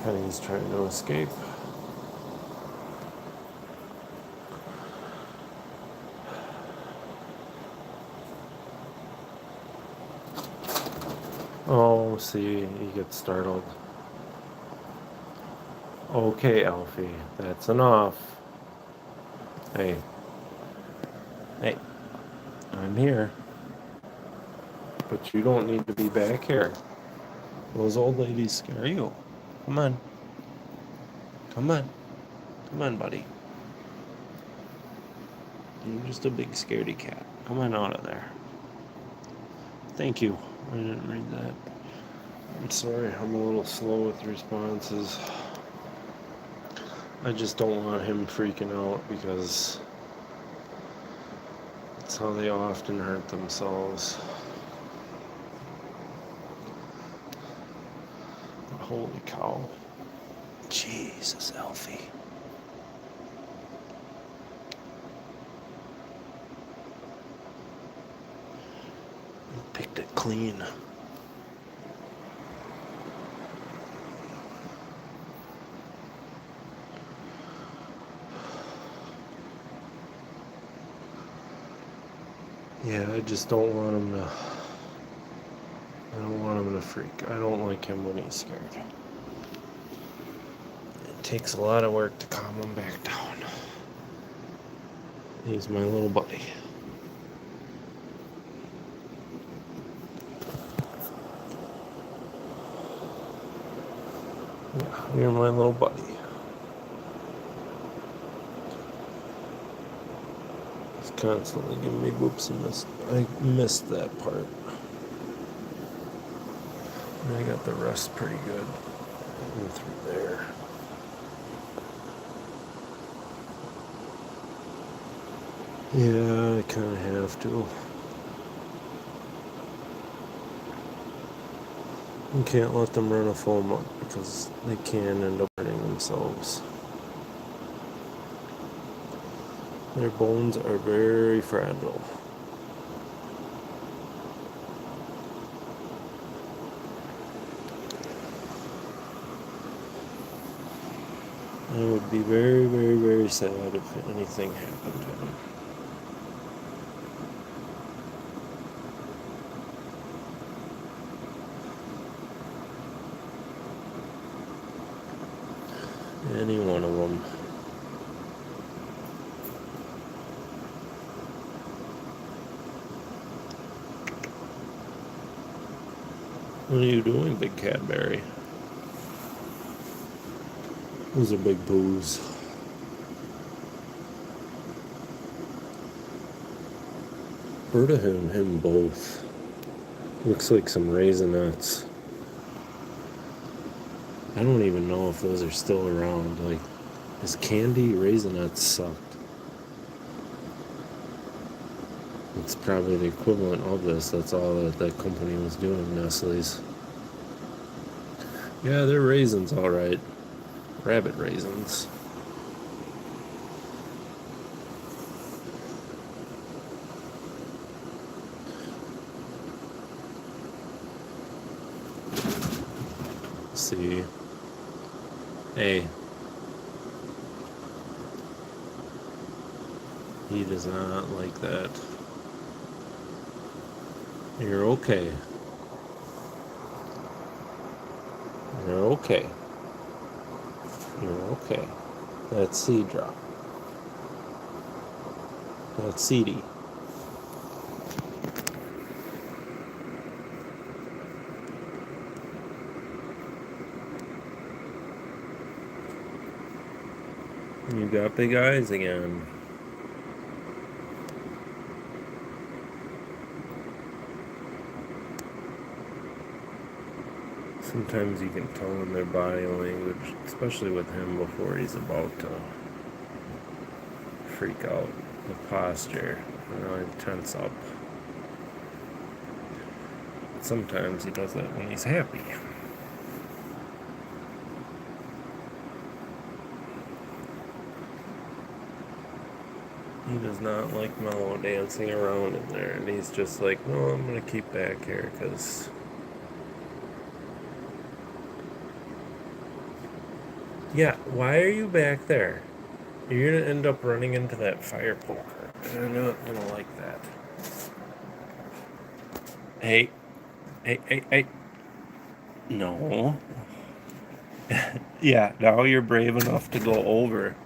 Penny's trying to escape. Oh, see, he gets startled. Okay, Alfie, that's enough. Hey. Hey. I'm here. But you don't need to be back here. Those old ladies scare you. Come on. Come on. Come on, buddy. You're just a big scaredy cat. Come on out of there. Thank you. I didn't read that. I'm sorry, I'm a little slow with responses. I just don't want him freaking out because that's how they often hurt themselves. Holy cow. Jesus, Alfie. You picked it clean. Yeah, I just don't want him to. I don't want him to freak. I don't like him when he's scared. It takes a lot of work to calm him back down. He's my little buddy. Yeah, you're my little buddy. He's constantly giving me whoops and miss. I missed that part. And I got the rest pretty good. And through there. Yeah, I kind of have to. You can't let them run a full month because they can end up hurting themselves. Their bones are very fragile. I would be very, very, very sad if anything happened to him. Any one of them. What are you doing, Big Cadbury? Those are big boos. Berta and him both. Looks like some Raisinets. I don't even know if those are still around. Like, his candy Raisinets sucked. It's probably the equivalent of this. That's all that company was doing, Nestle's. Yeah, they're raisins, all right. Rabbit raisins. See. Hey. He does not like that. You're okay. You're okay. You're okay. That's seed drop. That's seedy. You got big eyes again. Sometimes you can tell in their body language, especially with him before he's about to freak out. The posture, tense up. Sometimes he does that when he's happy. He does not like Mellow dancing around in there, and he's just like, no, I'm going to keep back here, because... Yeah, why are you back there? You're going to end up running into that fire poker, and I'm not going to like that. Hey. Hey. No. Yeah, now you're brave enough to go over.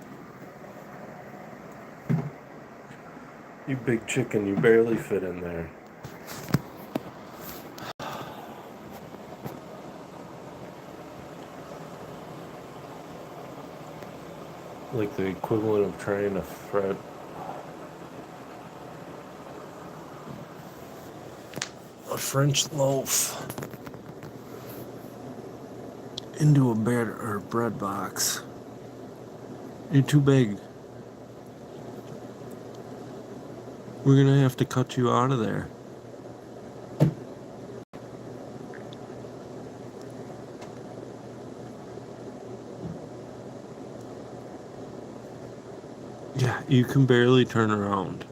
You big chicken, you barely fit in there. Like the equivalent of trying to fret a French loaf into a bread box. You're too big. We're gonna have to cut you out of there. Yeah, you can barely turn around.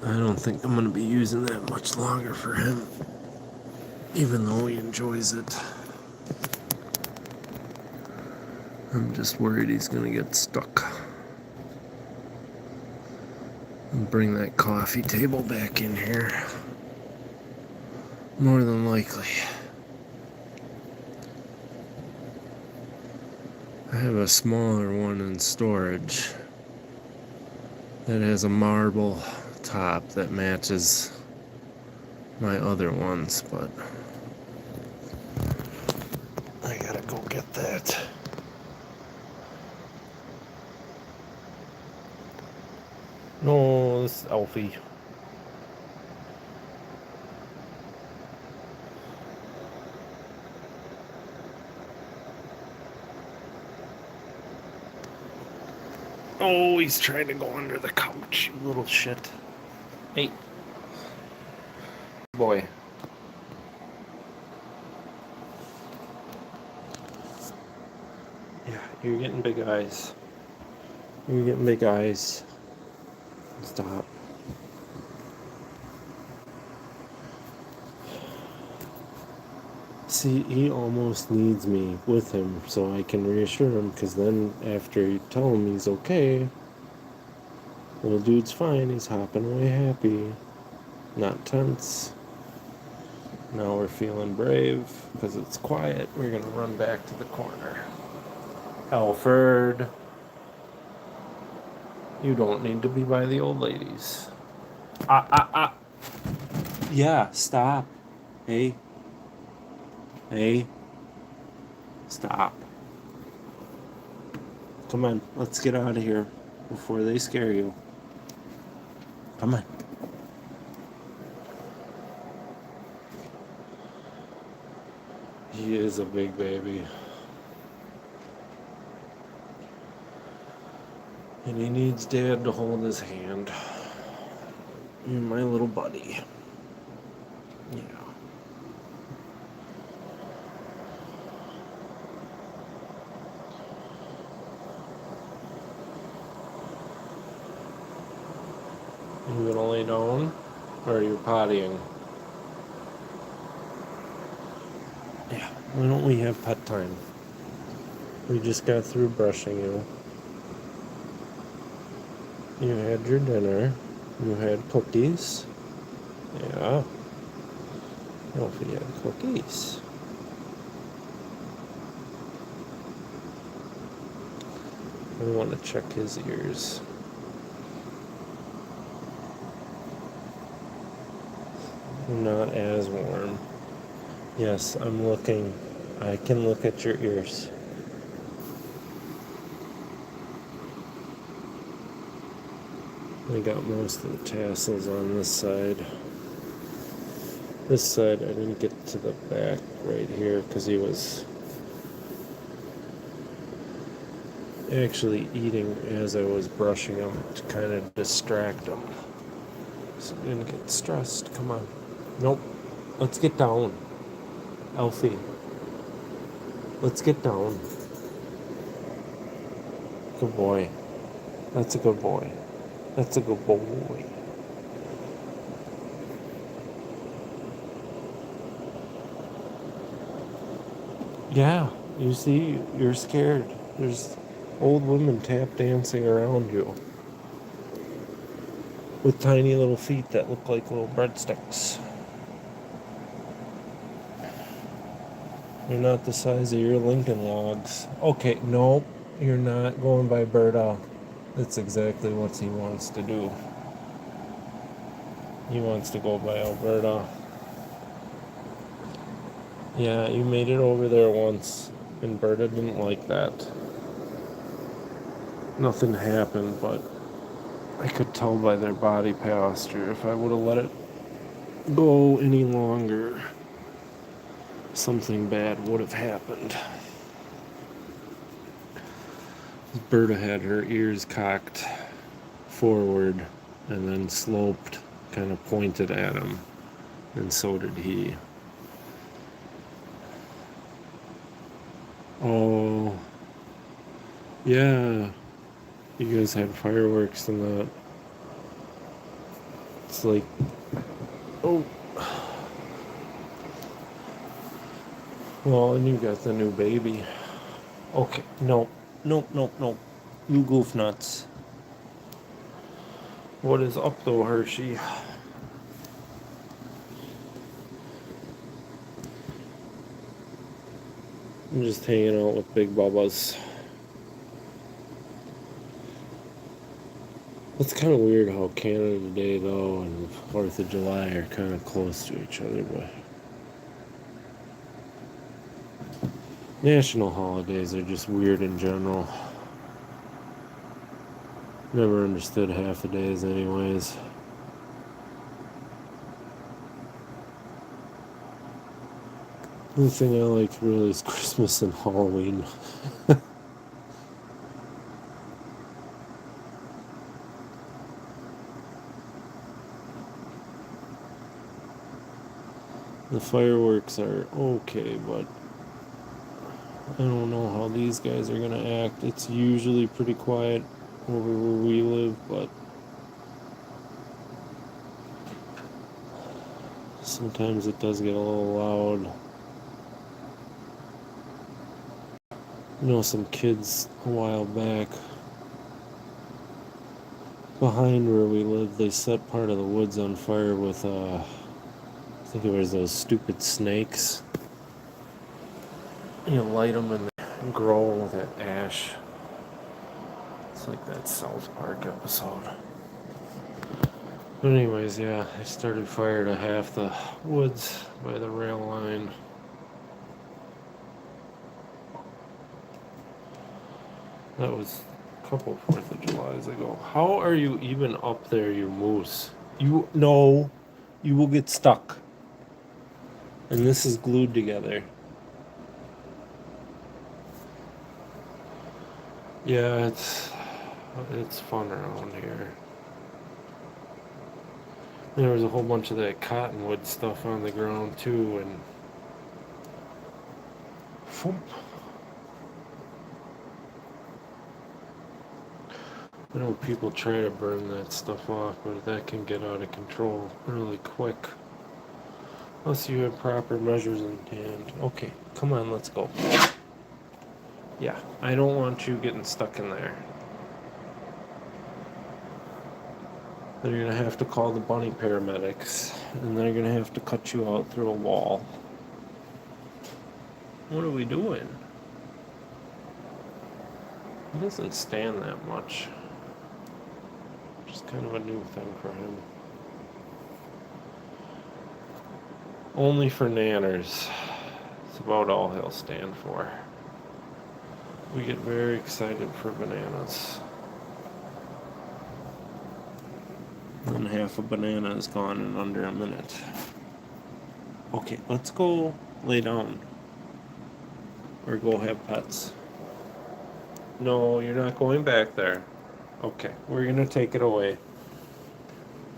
I don't think I'm gonna be using that much longer for him, even though he enjoys it. I'm just worried he's gonna get stuck. Bring that coffee table back in here. More than likely. I have a smaller one in storage that has a marble top that matches my other ones, but I gotta go get that. No, this is Alfie. Oh, he's trying to go under the couch, you little shit. Hey. Boy. Yeah, you're getting big eyes. You're getting big eyes. Stop. See, he almost needs me with him so I can reassure him, because then after you tell him he's okay, little dude's fine, he's hopping away happy, not tense. Now we're feeling brave because it's quiet. We're gonna run back to the corner. Alfred, you don't need to be by the old ladies. Yeah, stop. Hey. Hey. Stop. Come on, let's get out of here before they scare you. Come on. He is a big baby. And he needs Dad to hold his hand. You're my little buddy. Yeah. You gonna lay down? Or are you pottying? Yeah. Why don't we have pet time? We just got through brushing you. You had your dinner. You had cookies. Yeah. Alfie had cookies. I want to check his ears. Not as warm. Yes, I'm looking. I can look at your ears. I got most of the tassels on this side. This side, I didn't get to the back right here because he was actually eating as I was brushing him to kind of distract him. So he didn't get stressed. Come on. Nope. Let's get down. Alfie. Let's get down. Good boy. That's a good boy. That's a good boy. Yeah, you see, you're scared. There's old women tap dancing around you with tiny little feet that look like little breadsticks. You're not the size of your Lincoln Logs. Okay, no, you're not going by Berta. That's exactly what he wants to do. He wants to go by Alberta. Yeah, you made it over there once, and Berta didn't like that. Nothing happened, but I could tell by their body posture if I would have let it go any longer, something bad would have happened. Berta had her ears cocked forward and then sloped, kind of pointed at him, and so did he. Oh, yeah, you guys had fireworks and that. It's like, oh, well, and you got the new baby. Okay, nope, nope, nope, nope. You goof nuts. What is up though, Hershey? I'm just hanging out with Big Bubba's. It's kind of weird how Canada Day though and 4th of July are kind of close to each other, but national holidays are just weird in general. Never understood half the days anyways. The only thing I like really is Christmas and Halloween. The fireworks are okay, but I don't know how these guys are gonna act. It's usually pretty quiet over where we live, but sometimes it does get a little loud. You know, some kids a while back behind where we live, they set part of the woods on fire with, I think it was those stupid snakes. You light them and they grow with that ash. It's like that South Park episode. But anyways, yeah, I started fire to half the woods by the rail line. That was a couple 4th of Julys ago. How are you even up there, you moose? You will get stuck. And this is glued together. Yeah, it's fun around here. There was a whole bunch of that cottonwood stuff on the ground too, and thump. I know people try to burn that stuff off, but that can get out of control really quick. Unless you have proper measures in hand. Okay, come on, let's go. Yeah, I don't want you getting stuck in there. They're gonna have to call the bunny paramedics, and they're gonna have to cut you out through a wall. What are we doing? He doesn't stand that much. Just kind of a new thing for him. Only for nanners. It's about all he'll stand for. We get very excited for bananas. And half a banana is gone in under a minute. Okay, let's go lay down. Or go have pets. No, you're not going back there. Okay, we're gonna take it away.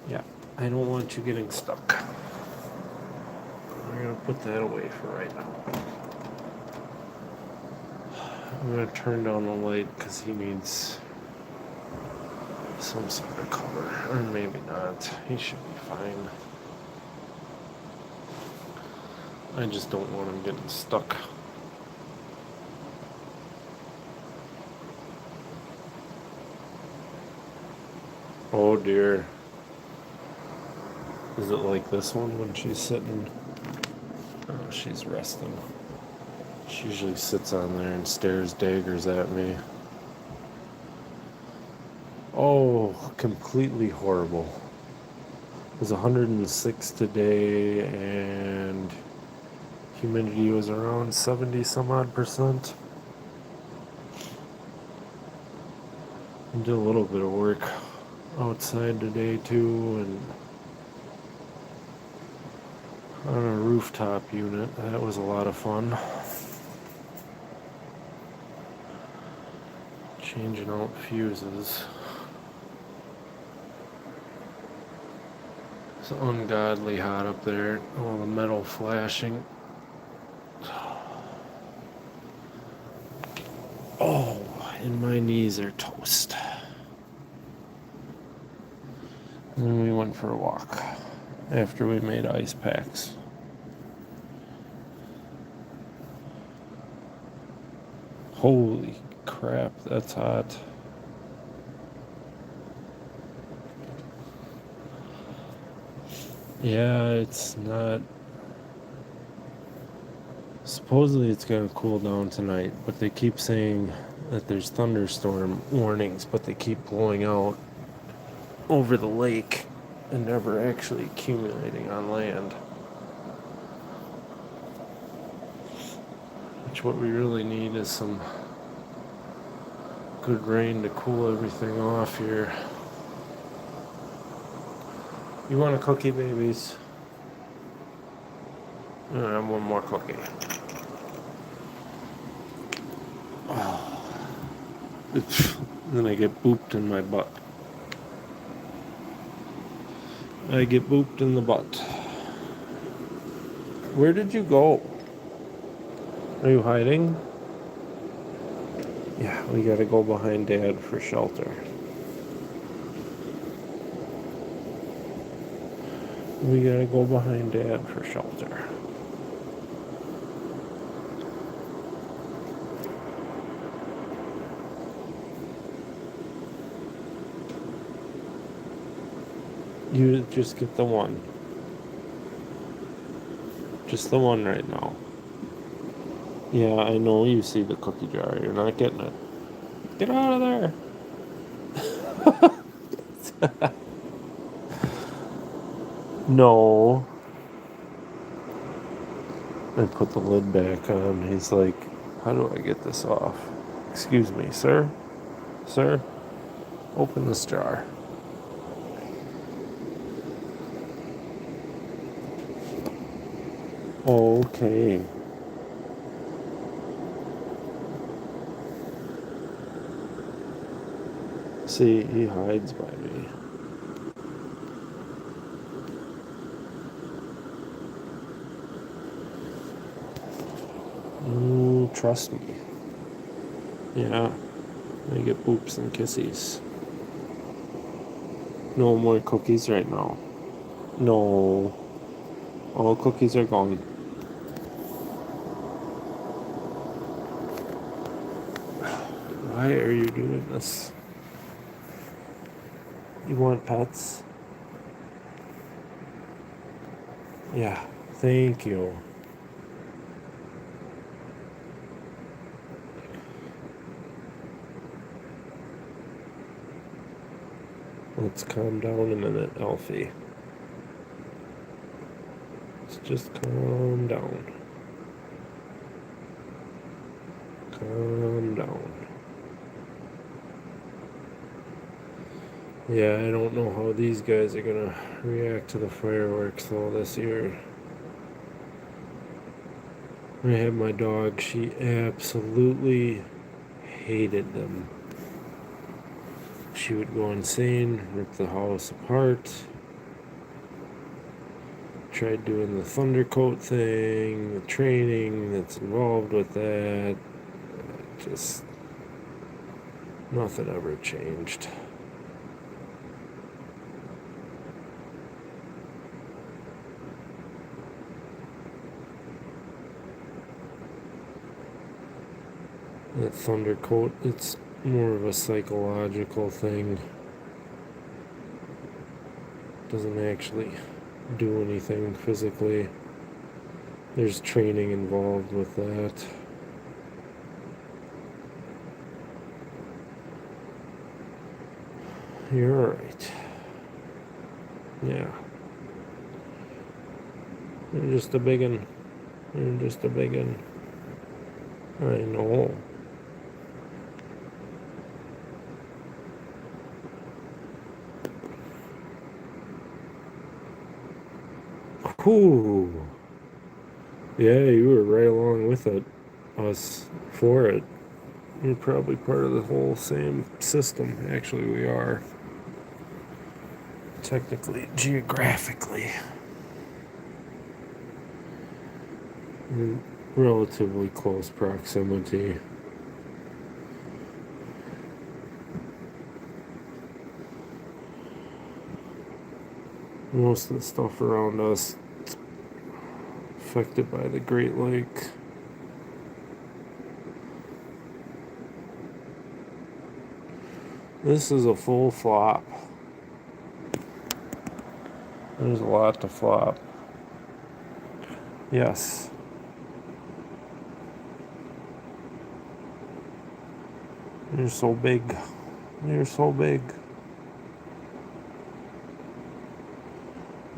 Yeah, I don't want you getting stuck. We're gonna put that away for right now. I'm gonna turn down the light because he needs some sort of cover. Or maybe not. He should be fine. I just don't want him getting stuck. Oh dear. Is it like this one when she's sitting? Oh, she's resting. She usually sits on there and stares daggers at me. Oh, completely horrible. It was 106 today and humidity was around 70 some odd percent. I did a little bit of work outside today too, and on a rooftop unit. That was a lot of fun. Changing out fuses. It's ungodly hot up there. All the metal flashing. Oh, and my knees are toast. And then we went for a walk after we made ice packs. Holy crap, that's hot. Yeah, it's not. Supposedly it's going to cool down tonight, but they keep saying that there's thunderstorm warnings, but they keep blowing out over the lake and never actually accumulating on land. Which what we really need is some good rain to cool everything off here. You want a cookie, babies? I have one more cookie. Oh. Then I get booped in my butt. I get booped in the butt. Where did you go? Are you hiding? Yeah, we gotta go behind Dad for shelter. We gotta go behind Dad for shelter. You just get the one. Just the one right now. Yeah, I know you see the cookie jar. You're not getting it. Get out of there. No. I put the lid back on. He's like, how do I get this off? Excuse me, sir? Sir? Open this jar. Okay. See, he hides by me. Trust me. Yeah, I get boops and kissies. No more cookies right now. No. All cookies are gone. Why are you doing this? You want pets? Yeah, thank you. Let's calm down a minute, Alfie. Let's just calm down. Calm down. Yeah, I don't know how these guys are gonna react to the fireworks though this year. I had my dog, she absolutely hated them. She would go insane, rip the house apart. Tried doing the thunder coat thing, the training that's involved with that. Just nothing ever changed. That thunder coat, it's more of a psychological thing. Doesn't actually do anything physically. There's training involved with that. You're alright. Yeah. You're just a biggin'. You're just a biggin'. I know. Whew. Yeah, you were right along with us for it. You're probably part of the whole same system. Actually, we are. Technically, geographically. In relatively close proximity. Most of the stuff around us is affected by the Great Lake. This is a full flop. There's a lot to flop. Yes. You're so big. You're so big.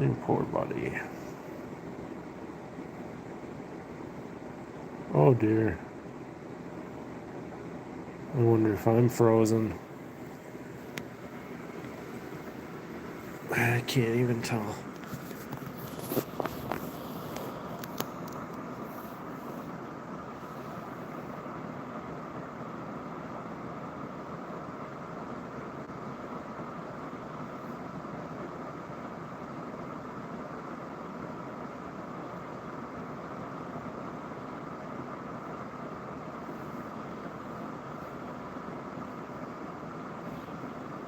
You poor buddy. Oh dear. I wonder if I'm frozen. I can't even tell.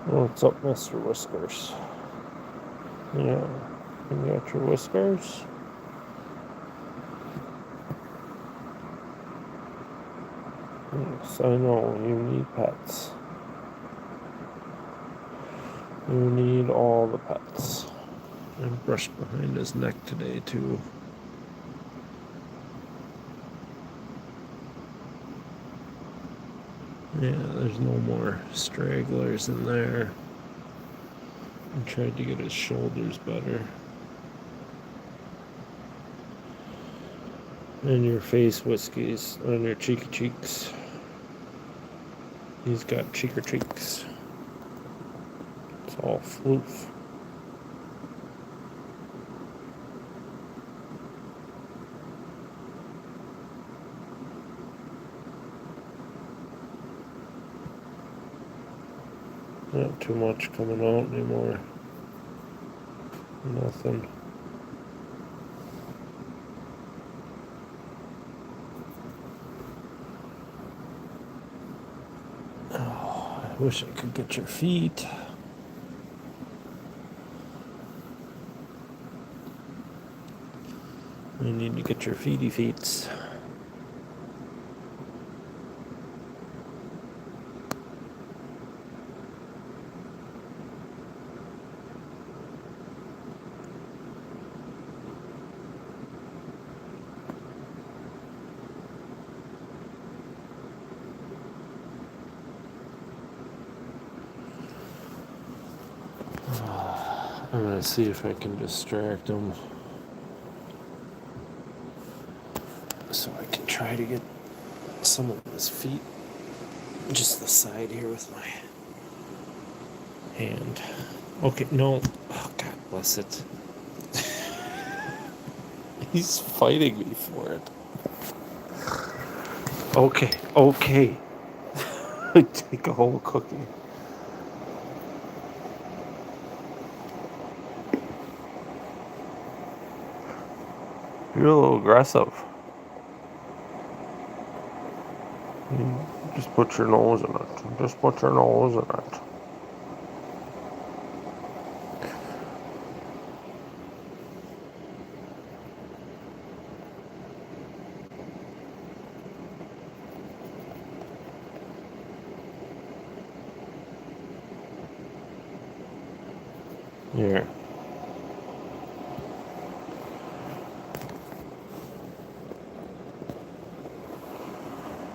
What's up, Mr. Whiskers? Yeah, you got your whiskers? Yes, I know, you need pets. You need all the pets. I brushed behind his neck today, too. Yeah, there's no more stragglers in there. I tried to get his shoulders better. And your face whiskies on your cheeky cheeks. He's got cheeker cheeks. It's all floof. Not too much coming out anymore. Nothing. Oh, I wish I could get your feet. You need to get your feety feets. I'm gonna see if I can distract him so I can try to get some of his feet just the side here with my hand. Okay, no. Oh, God bless it. He's fighting me for it. Okay. I take a whole cookie. You're a little aggressive. Just put your nose in it. Just put your nose in it. Here.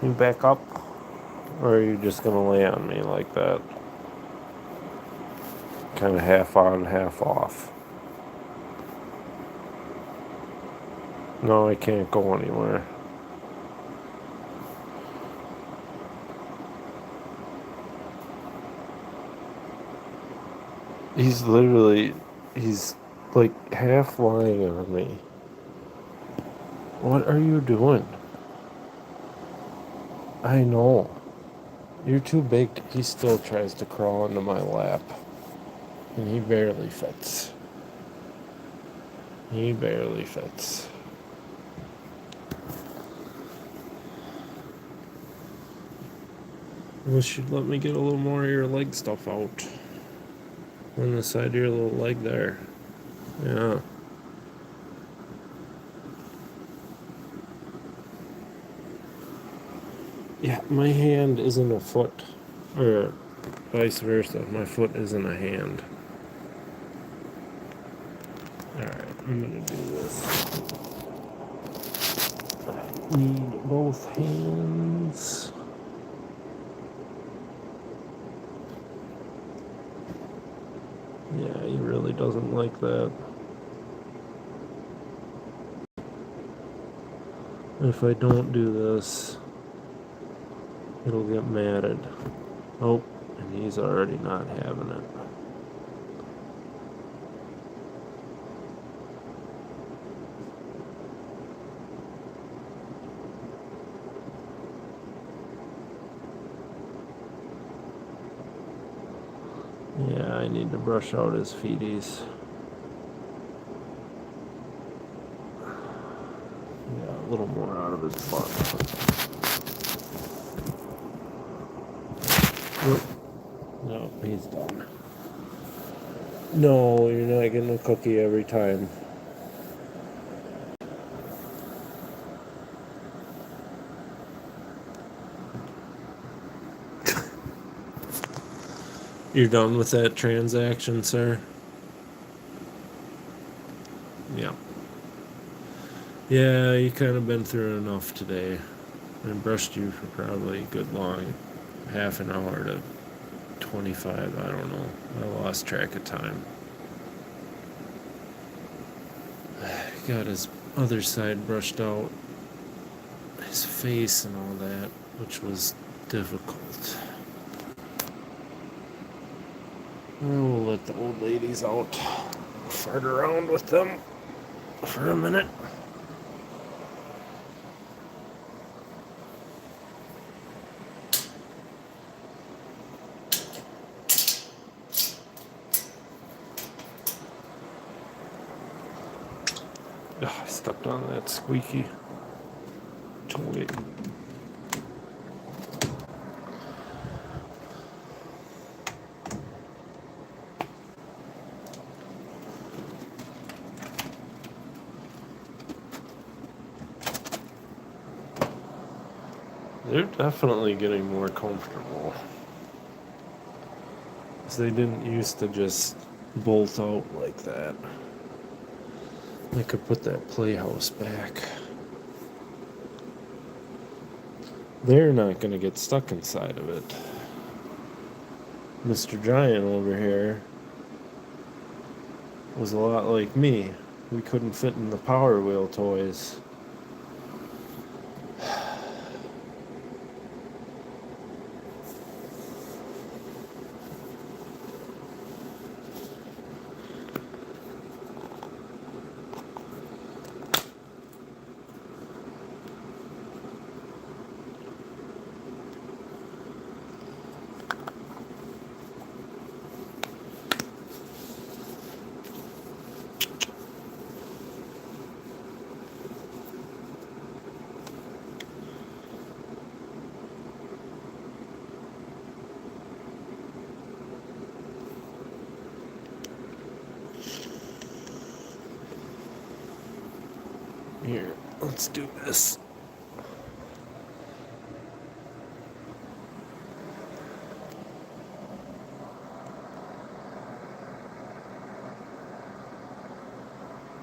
You back up? Or are you just gonna lay on me like that? Kind of half on, half off. No, I can't go anywhere. He's like half lying on me. What are you doing? I know. You're too big. He still tries to crawl into my lap. And he barely fits. He barely fits. Wish you'd let me get a little more of your leg stuff out. On the side of your little leg there. Yeah. Yeah, my hand isn't a foot. Or vice versa. My foot isn't a hand. Alright, I'm gonna do this. I need both hands. Yeah, he really doesn't like that. If I don't do this, it'll get matted. Oh, and he's already not having it. Yeah, I need to brush out his feeties. Yeah, a little more out of his butt. Oop. No, he's done. No, you're not getting a cookie every time. You're done with that transaction, sir? Yeah. Yeah, you kind of been through enough today. I brushed you for probably a good long half an hour to 25, I don't know. I lost track of time. Got his other side brushed out, his face and all that, which was difficult. We'll let the old ladies out, fart around with them for a minute. Ugh, I stepped on that squeaky toy. They're definitely getting more comfortable. Because they didn't used to just bolt out like that. I could put that playhouse back. They're not going to get stuck inside of it. Mr. Giant over here was a lot like me. We couldn't fit in the Power Wheel toys. Here, let's do this.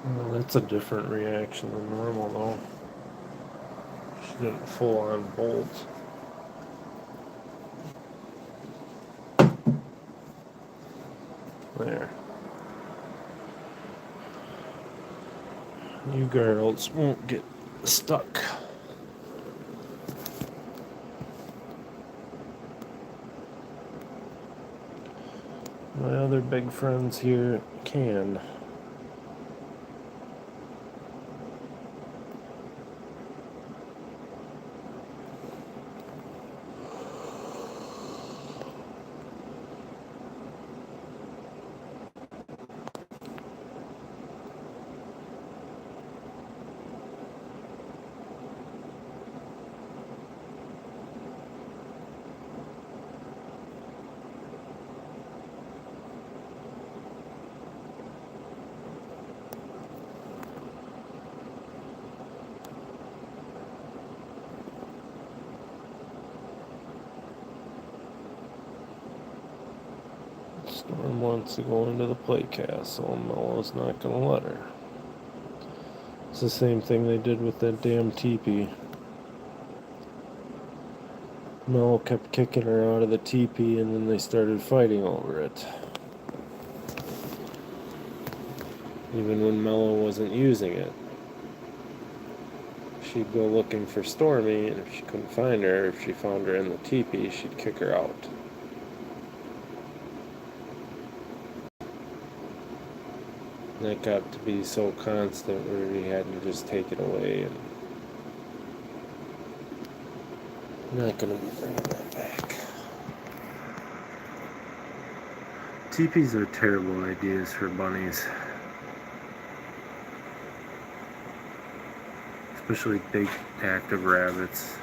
Well, that's a different reaction than normal, though. She didn't full on bolt. There. You girls won't get stuck. My other big friends here can. Storm wants to go into the play castle, and Mellow's not gonna let her. It's the same thing they did with that damn teepee. Mellow kept kicking her out of the teepee, and then they started fighting over it. Even when Mellow wasn't using it. She'd go looking for Stormy, and if she couldn't find her, if she found her in the teepee, she'd kick her out. And that got to be so constant where we had to just take it away, and I'm not going to be bringing that back. Teepees are terrible ideas for bunnies. Especially big active rabbits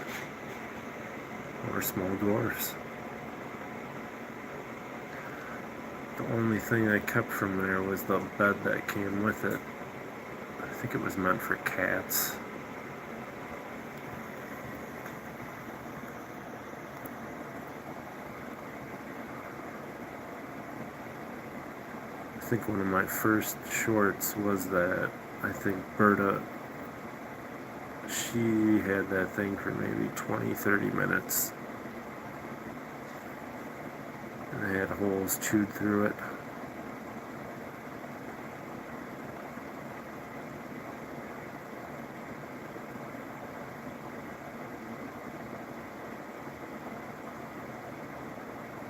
or small dwarfs. The only thing I kept from there was the bed that came with it. I think it was meant for cats. I think one of my first shorts was that. I think Berta, she had that thing for maybe 20-30 minutes. And they had holes chewed through it.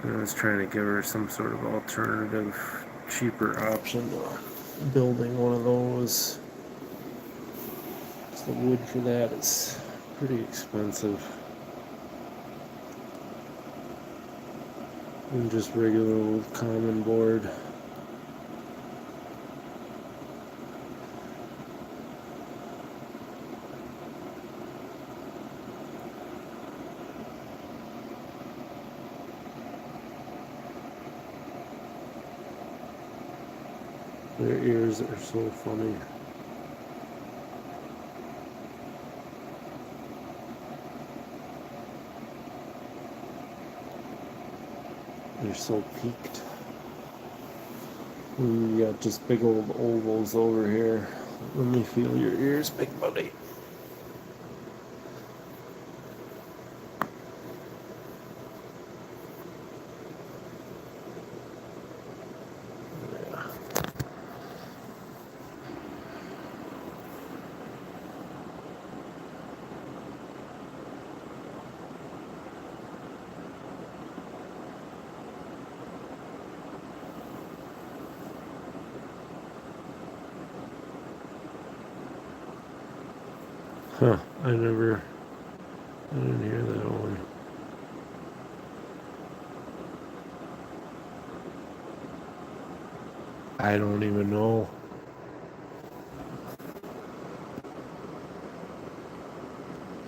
And I was trying to give her some sort of alternative, cheaper option to building one of those. The wood for that is pretty expensive. And just regular old common board. Their ears are so funny. They're so peaked. We got just big old ovals over here. Let me feel your ears, big buddy. Yeah. Huh, I didn't hear that one. I don't even know.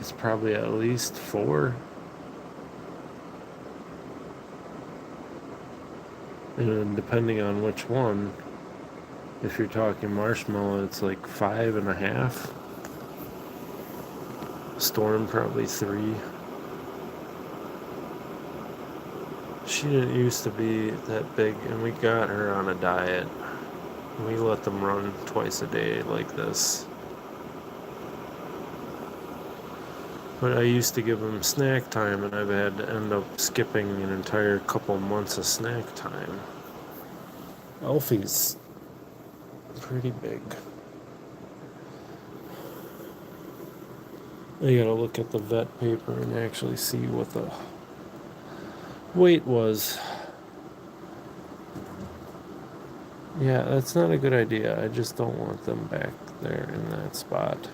It's probably at least 4. And then depending on which one, if you're talking marshmallow, it's like 5.5. Storm probably 3. She didn't used to be that big, and we got her on a diet. We let them run twice a day like this. But I used to give them snack time, and I've had to end up skipping an entire couple months of snack time. Alfie's pretty big. I gotta look at the vet paper and actually see what the weight was. Yeah, that's not a good idea. I just don't want them back there in that spot.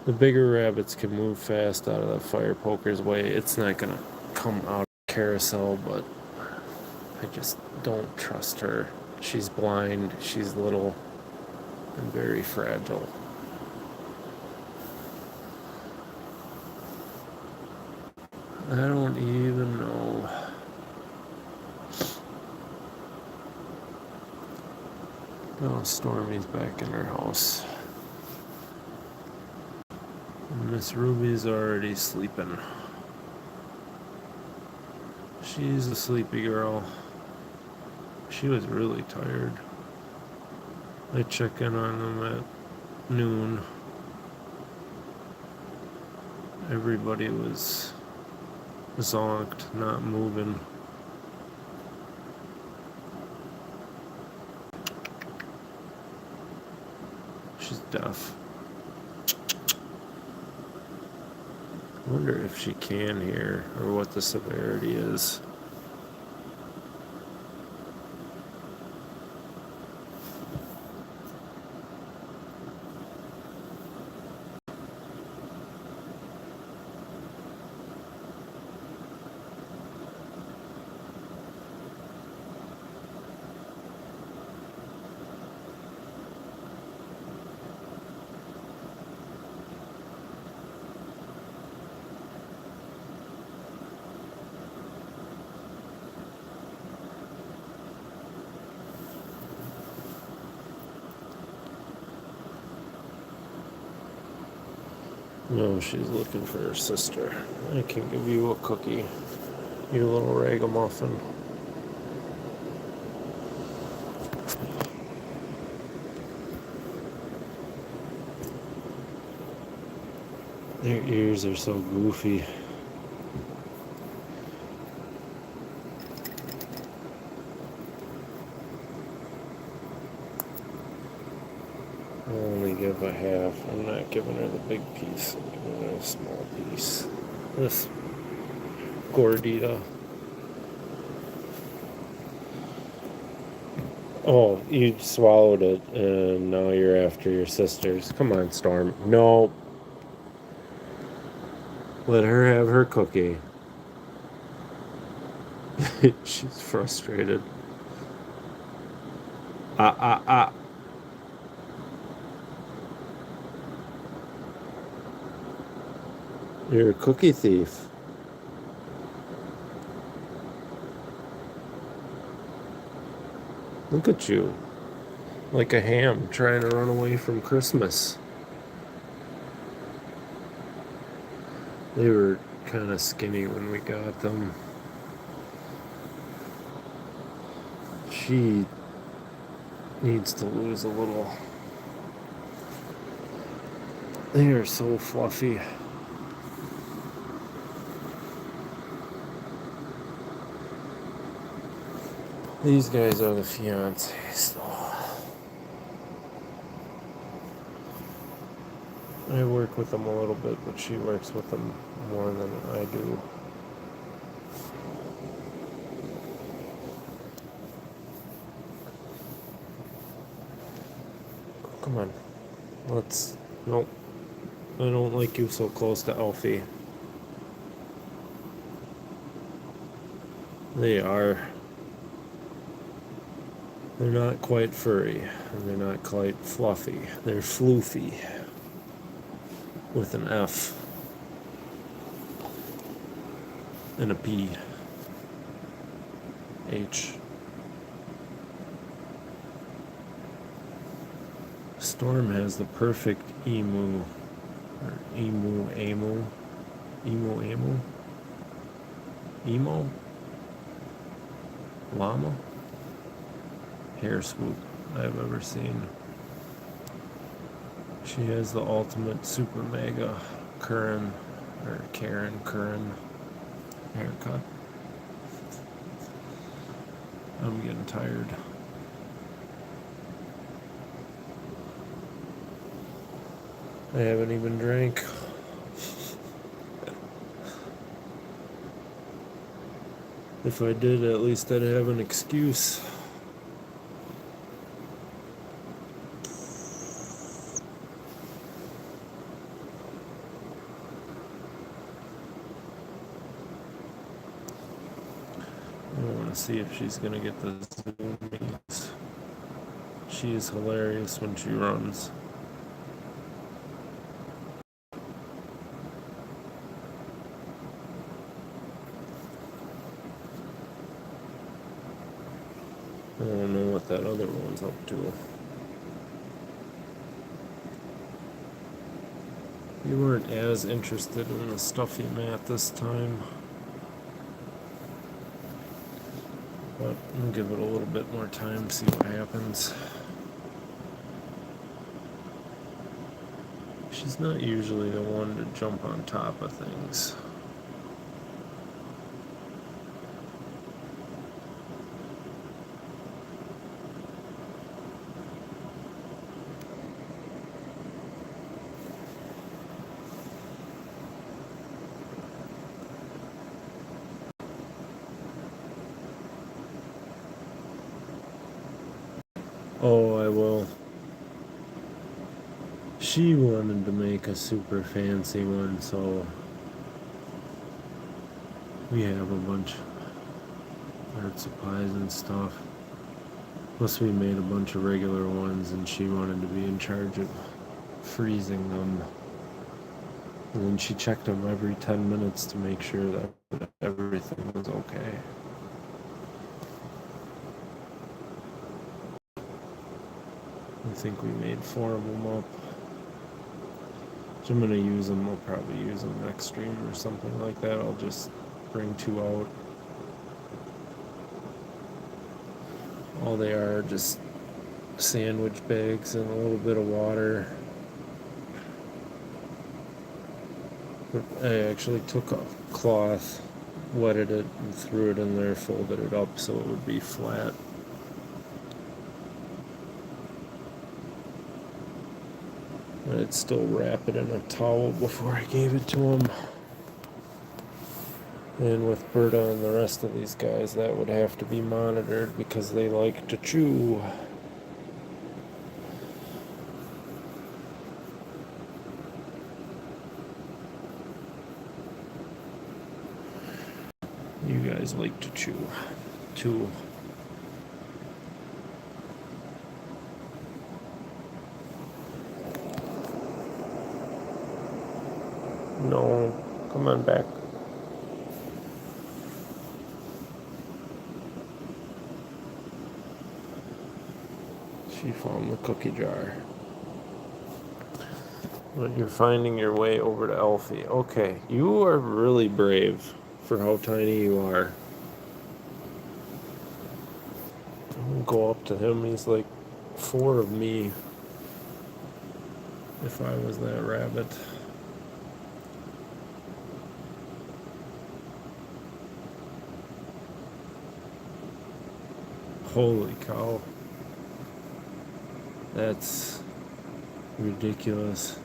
The bigger rabbits can move fast out of the fire poker's way. It's not gonna come out of the carousel, but I just don't trust her. She's blind, she's little, and very fragile. I don't even know. Oh, Stormy's back in her house. Miss Ruby's already sleeping. She's a sleepy girl. She was really tired. I check in on them at noon. Everybody was zonked, not moving. She's deaf. I wonder if she can hear or what the severity is. No, she's looking for her sister. I can give you a cookie, you little ragamuffin. Their ears are so goofy. I'll only give a half. I'm not giving her the big piece. I'm giving her a small piece. This gordita. Oh, you swallowed it, and now you're after your sisters. Come on, Storm. No. Let her have her cookie. She's frustrated. Ah. You're a cookie thief. Look at you. Like a ham trying to run away from Christmas. They were kind of skinny when we got them. She needs to lose a little. They are so fluffy. These guys are the fiancés, though. I work with them a little bit, but she works with them more than I do. Come on. Let's... Nope. I don't like you so close to Alfie. They are. They're not quite furry, and they're not quite fluffy. They're floofy. With an F. And a P. H. Storm has the perfect emu. Or emu. Emo? Llama? Hair swoop I've ever seen. She has the ultimate super mega Karen haircut. I'm getting tired. I haven't even drank. If I did, at least I'd have an excuse. I want to see if she's going to get the zoomies. She is hilarious when she runs. I don't know what that other one's up to. You weren't as interested in the stuffy mat this time. But we'll give it a little bit more time, see what happens. She's not usually the one to jump on top of things. Oh, I will. She wanted to make a super fancy one, so we have a bunch of art supplies and stuff. Plus we made a bunch of regular ones, and she wanted to be in charge of freezing them. And then she checked them every 10 minutes to make sure that everything was okay. I think we made 4 of them up. So I'm going to use them. I'll probably use them next stream or something like that. I'll just bring 2 out. All they are just sandwich bags and a little bit of water. But I actually took a cloth, wetted it, and threw it in there, folded it up so it would be flat. I'd still wrap it in a towel before I gave it to him. And with Berta and the rest of these guys, that would have to be monitored because they like to chew. You guys like to chew, too. No, come on back. She found the cookie jar. But you're finding your way over to Elfie. Okay, you are really brave for how tiny you are. I'm gonna go up to him. He's like 4 of me. If I was that rabbit. Holy cow. That's ridiculous.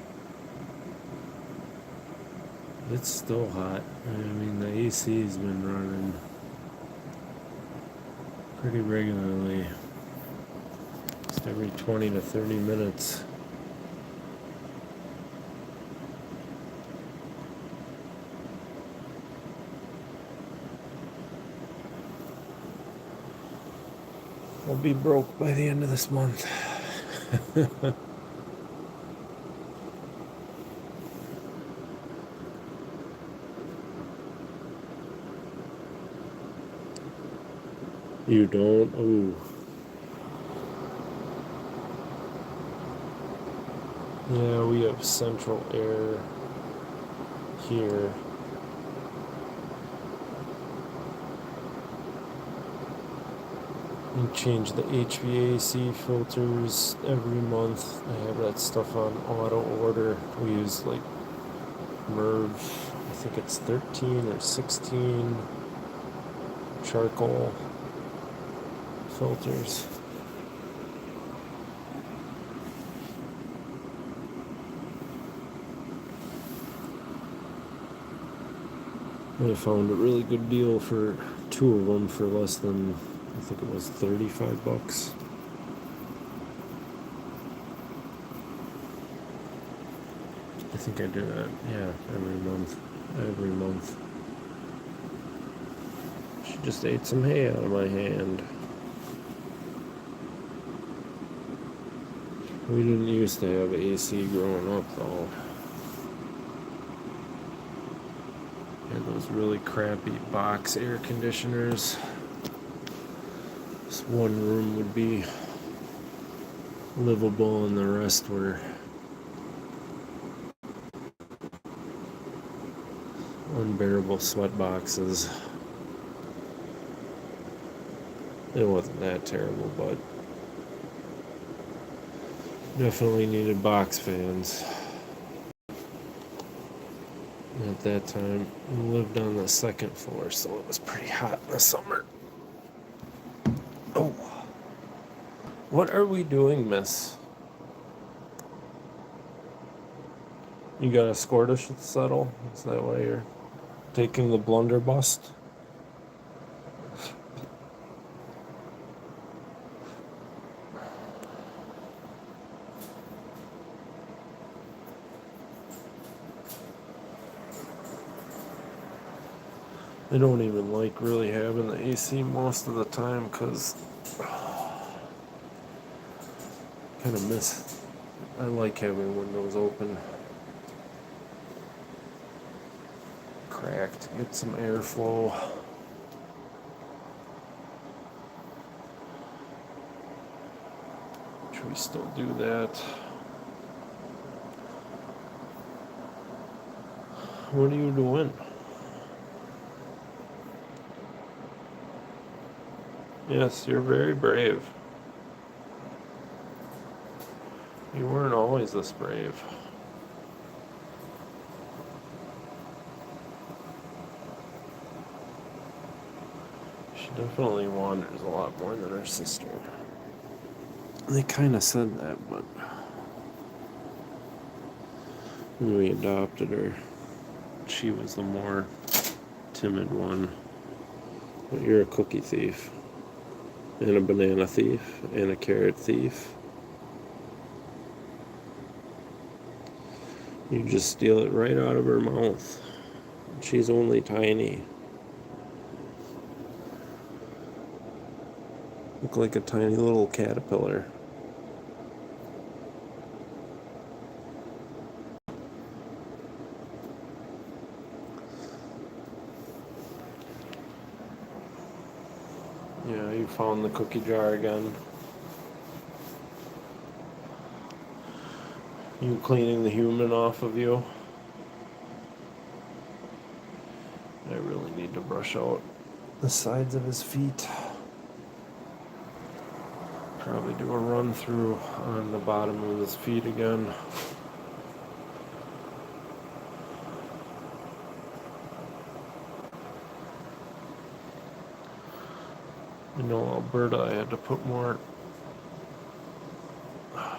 It's still hot. I mean, the AC's been running pretty regularly. Just every 20 to 30 minutes. I'll be broke by the end of this month. You don't? Ooh. Yeah, we have central air here. We change the HVAC filters every month. I have that stuff on auto order. We use like Merv, I think it's 13 or 16 charcoal filters. I found a really good deal for 2 of them for less than, I think it was $35. I think I do that, yeah, every month. She just ate some hay out of my hand. We didn't used to have AC growing up, though. Had those really crappy box air conditioners. This one room would be livable and the rest were unbearable sweat boxes. It wasn't that terrible, but definitely needed box fans. At that time, we lived on the second floor, so it was pretty hot in the summer. Oh, what are we doing, miss? You got a score to settle? Is that why you're taking the blunderbuss? I don't even like really having the AC most of the time because kind of miss. I like having windows open, cracked, get some airflow. Should we still do that? What are you doing? Yes, you're very brave. You weren't always this brave. She definitely wanders a lot more than her sister. They kind of said that, but when we adopted her, she was the more timid one. But you're a cookie thief, and a banana thief, and a carrot thief. You just steal it right out of her mouth. She's only tiny. Look like a tiny little caterpillar. Yeah, you found the cookie jar again. You cleaning the human off of you? I really need to brush out the sides of his feet. Probably do a run through on the bottom of his feet again. You know, Alberta, I had to put more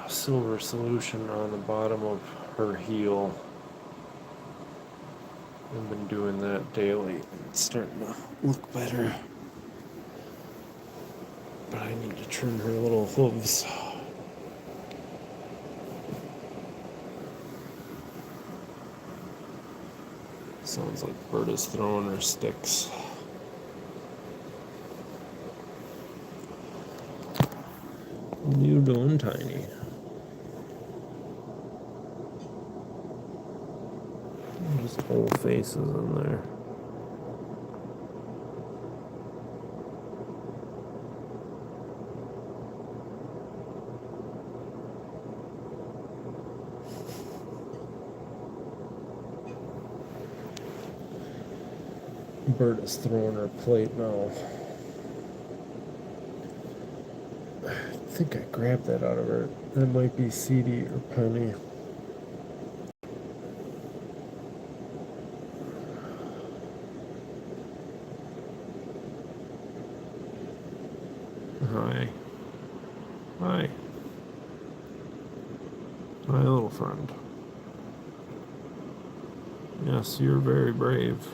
silver solution on the bottom of her heel. I've been doing that daily. It's starting to look better. But I need to trim her little hooves. Sounds like Berta's throwing her sticks. What are you doing, Tiny? Just whole faces in there. Berta's throwing her plate now. I think I grabbed that out of her. That might be CD or Penny. Hi. Hi. My little friend. Yes, you're very brave.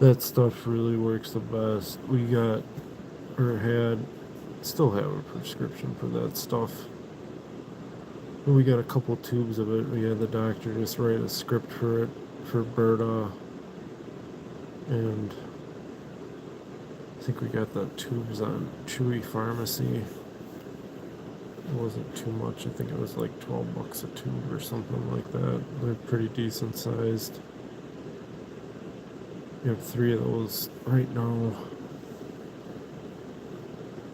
That stuff really works the best. We got, or had, still have a prescription for that stuff. We got a couple tubes of it. We had the doctor just write a script for it for Berta. And I think we got the tubes on Chewy Pharmacy. It wasn't too much. I think it was like $12 a tube or something like that. They're pretty decent sized. We have 3 of those right now.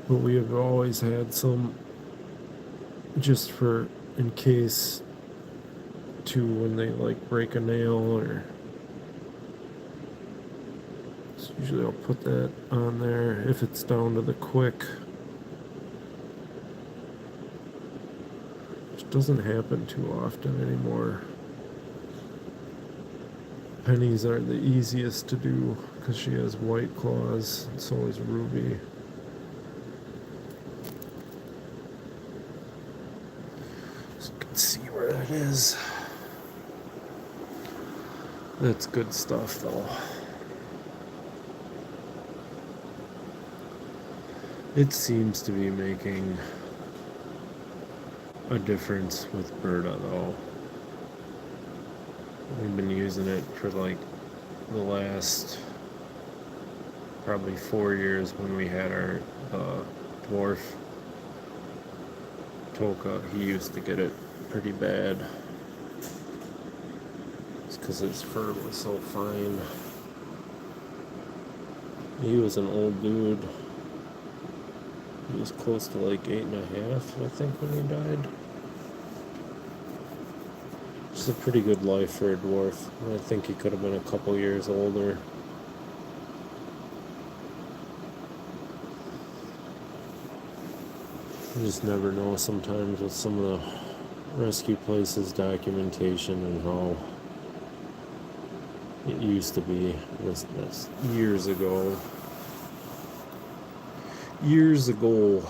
But we have always had some just for in case that too when they like break a nail, or so usually I'll put that on there if it's down to the quick, which doesn't happen too often anymore. Pennies are the easiest to do because she has white claws, and so is Ruby. So you can see where that is. That's good stuff though. It seems to be making a difference with Berta though. We've been using it for like the last probably 4 years when we had our dwarf Toka. He used to get it pretty bad. It's because his fur was so fine. He was an old dude. He was close to like 8.5, I think, when he died. It's a pretty good life for a dwarf. I think he could have been a couple years older. You just never know sometimes with some of the rescue places documentation and how it used to be. This years ago. Years ago.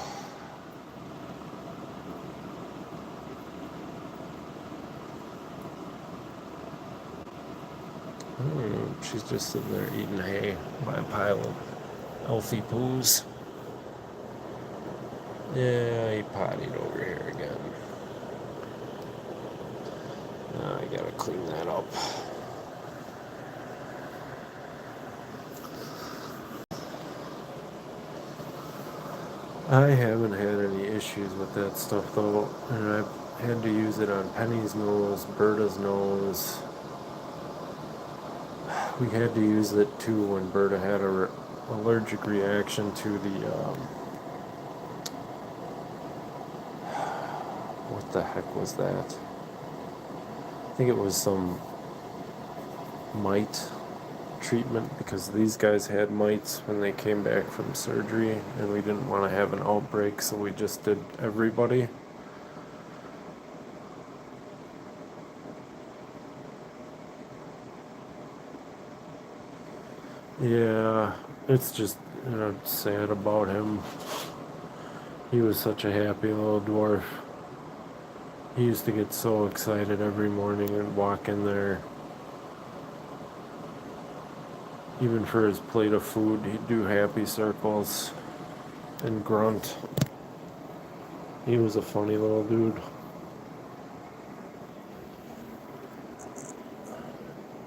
I don't know. She's just sitting there eating hay by a pile of Elfie poos. Yeah, he pottied over here again. I gotta clean that up. I haven't had any issues with that stuff though, and I've had to use it on Penny's nose, Berta's nose. We had to use it too when Berta had a allergic reaction to the what the heck was that? I think it was some mite treatment, because these guys had mites when they came back from surgery, and we didn't want to have an outbreak, so we just did everybody. Yeah, it's just, sad about him. He was such a happy little dwarf. He used to get so excited every morning and walk in there. Even for his plate of food, he'd do happy circles and grunt. He was a funny little dude.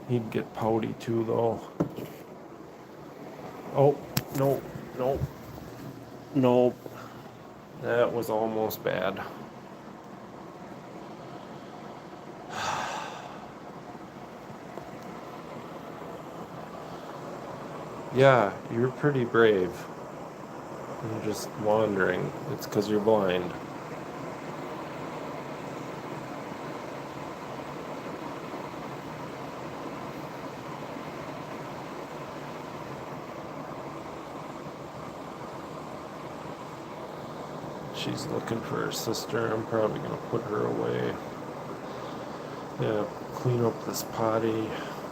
He'd get pouty too, though. Oh, no, no, no. That was almost bad. Yeah, you're pretty brave. You're just wandering. It's because you're blind. She's looking for her sister. I'm probably going to put her away. Yeah, clean up this potty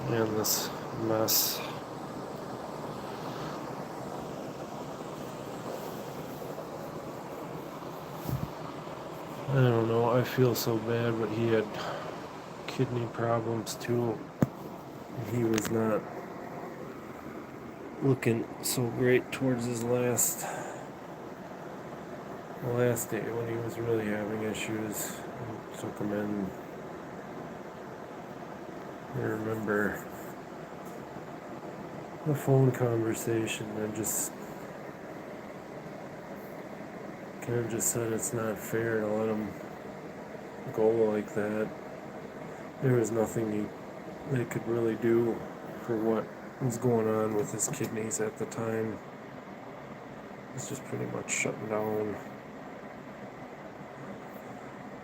and this mess. I don't know, I feel so bad, but he had kidney problems too. He was not looking so great towards his last day when he was really having issues. I took him in. I remember the phone conversation. I just kind of just said it's not fair to let him go like that. There was nothing they could really do for what was going on with his kidneys at the time. It's just pretty much shutting down.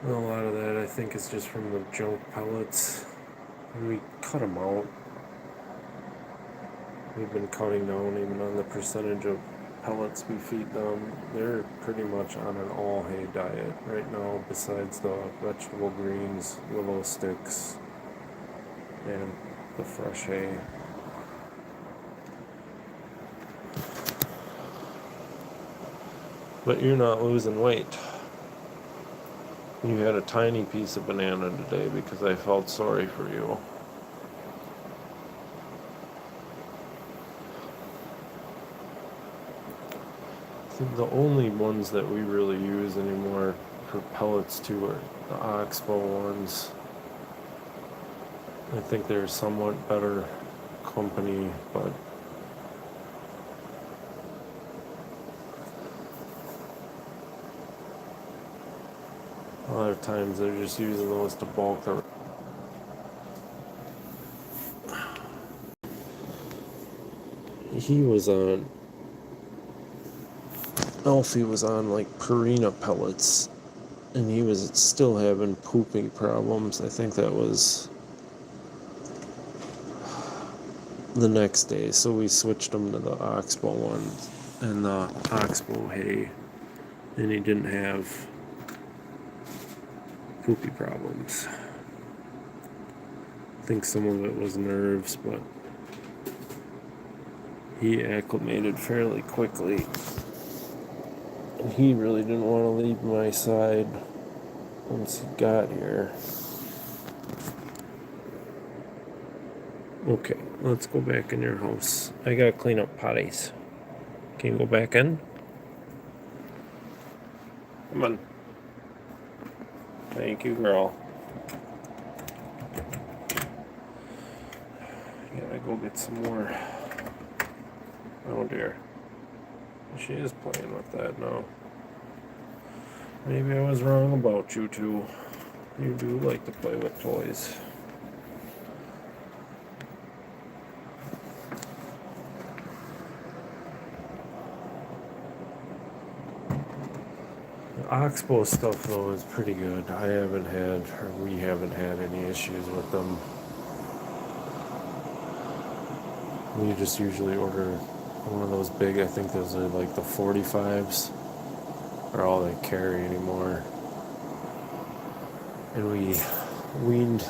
And a lot of that I think is just from the junk pellets. And we cut them out. We've been cutting down even on the percentage of pellets we feed them. They're pretty much on an all hay diet right now, besides the vegetable greens, willow sticks, and the fresh hay. But you're not losing weight. You had a tiny piece of banana today because I felt sorry for you. The only ones that we really use anymore for pellets too are the Oxbow ones. I think they're somewhat better company, but a lot of times they're just using those to bulk the. Alfie was on like Purina pellets, and he was still having pooping problems. I think that was the next day, so we switched him to the Oxbow ones and the Oxbow hay, and he didn't have poopy problems. I think some of it was nerves, but he acclimated fairly quickly. And he really didn't want to leave my side once he got here. Okay, let's go back in your house. I gotta clean up potties. Can you go back in? Come on. Thank you, girl. Gotta go get some more. Oh dear. She is playing with that now. Maybe I was wrong about you two. You do like to play with toys. The Oxbow stuff though is pretty good. We haven't had any issues with them. We just usually order one of those big, I think those are like the 45s, are all they carry anymore. And we weaned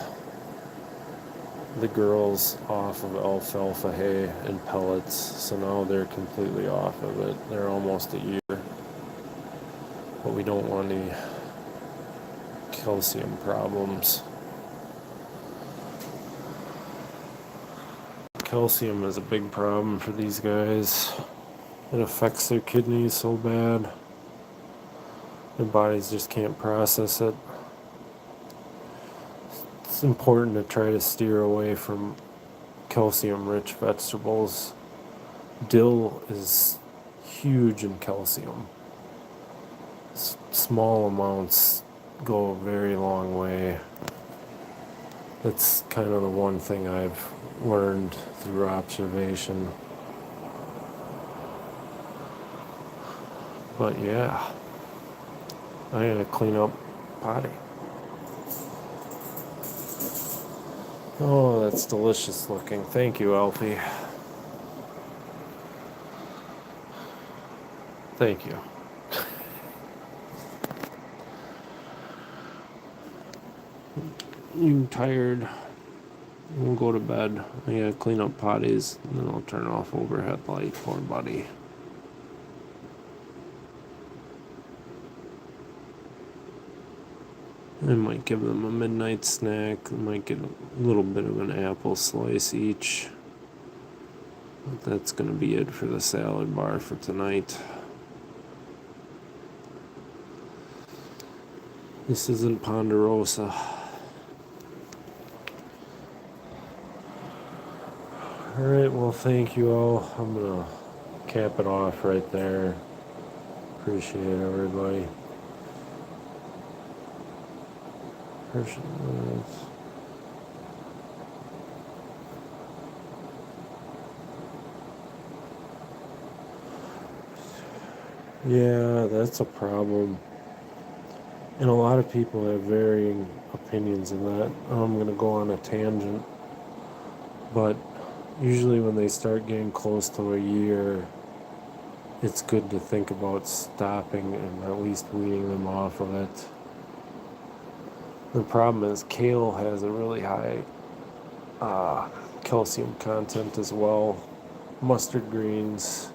the girls off of alfalfa hay and pellets, so now they're completely off of it. They're almost a year. But we don't want any calcium problems. Calcium is a big problem for these guys. It affects their kidneys so bad. Their bodies just can't process it. It's important to try to steer away from calcium-rich vegetables. Dill is huge in calcium. Small amounts go a very long way. That's kind of the one thing I've learned through observation. But yeah, I gotta clean up potty. Oh, that's delicious looking. Thank you, Alfie. Thank you. You tired? We'll go to bed. I gotta clean up potties, and then I'll turn off overhead light. Poor buddy. I might give them a midnight snack. I might get a little bit of an apple slice each. But that's gonna be it for the salad bar for tonight. This isn't Ponderosa. Alright, well, thank you all. I'm gonna cap it off right there. Appreciate everybody. Yeah, that's a problem. And a lot of people have varying opinions in that. I'm going to go on a tangent, but usually when they start getting close to a year, it's good to think about stopping and at least weaning them off of it. The problem is kale has a really high calcium content as well. Mustard greens,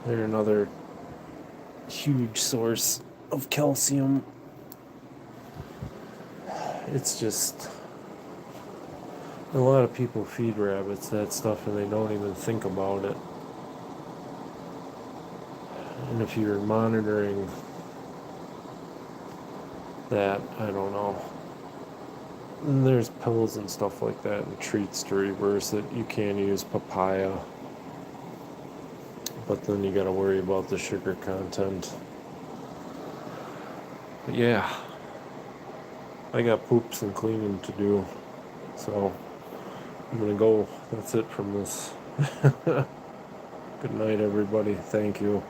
they're another huge source of calcium. It's just a lot of people feed rabbits that stuff and they don't even think about it. And if you're monitoring that, I don't know. And there's pills and stuff like that and treats to reverse it. You can use papaya, but then you gotta worry about the sugar content. But yeah, I got poops and cleaning to do, so I'm gonna go. That's it from this. Good night, everybody. Thank you.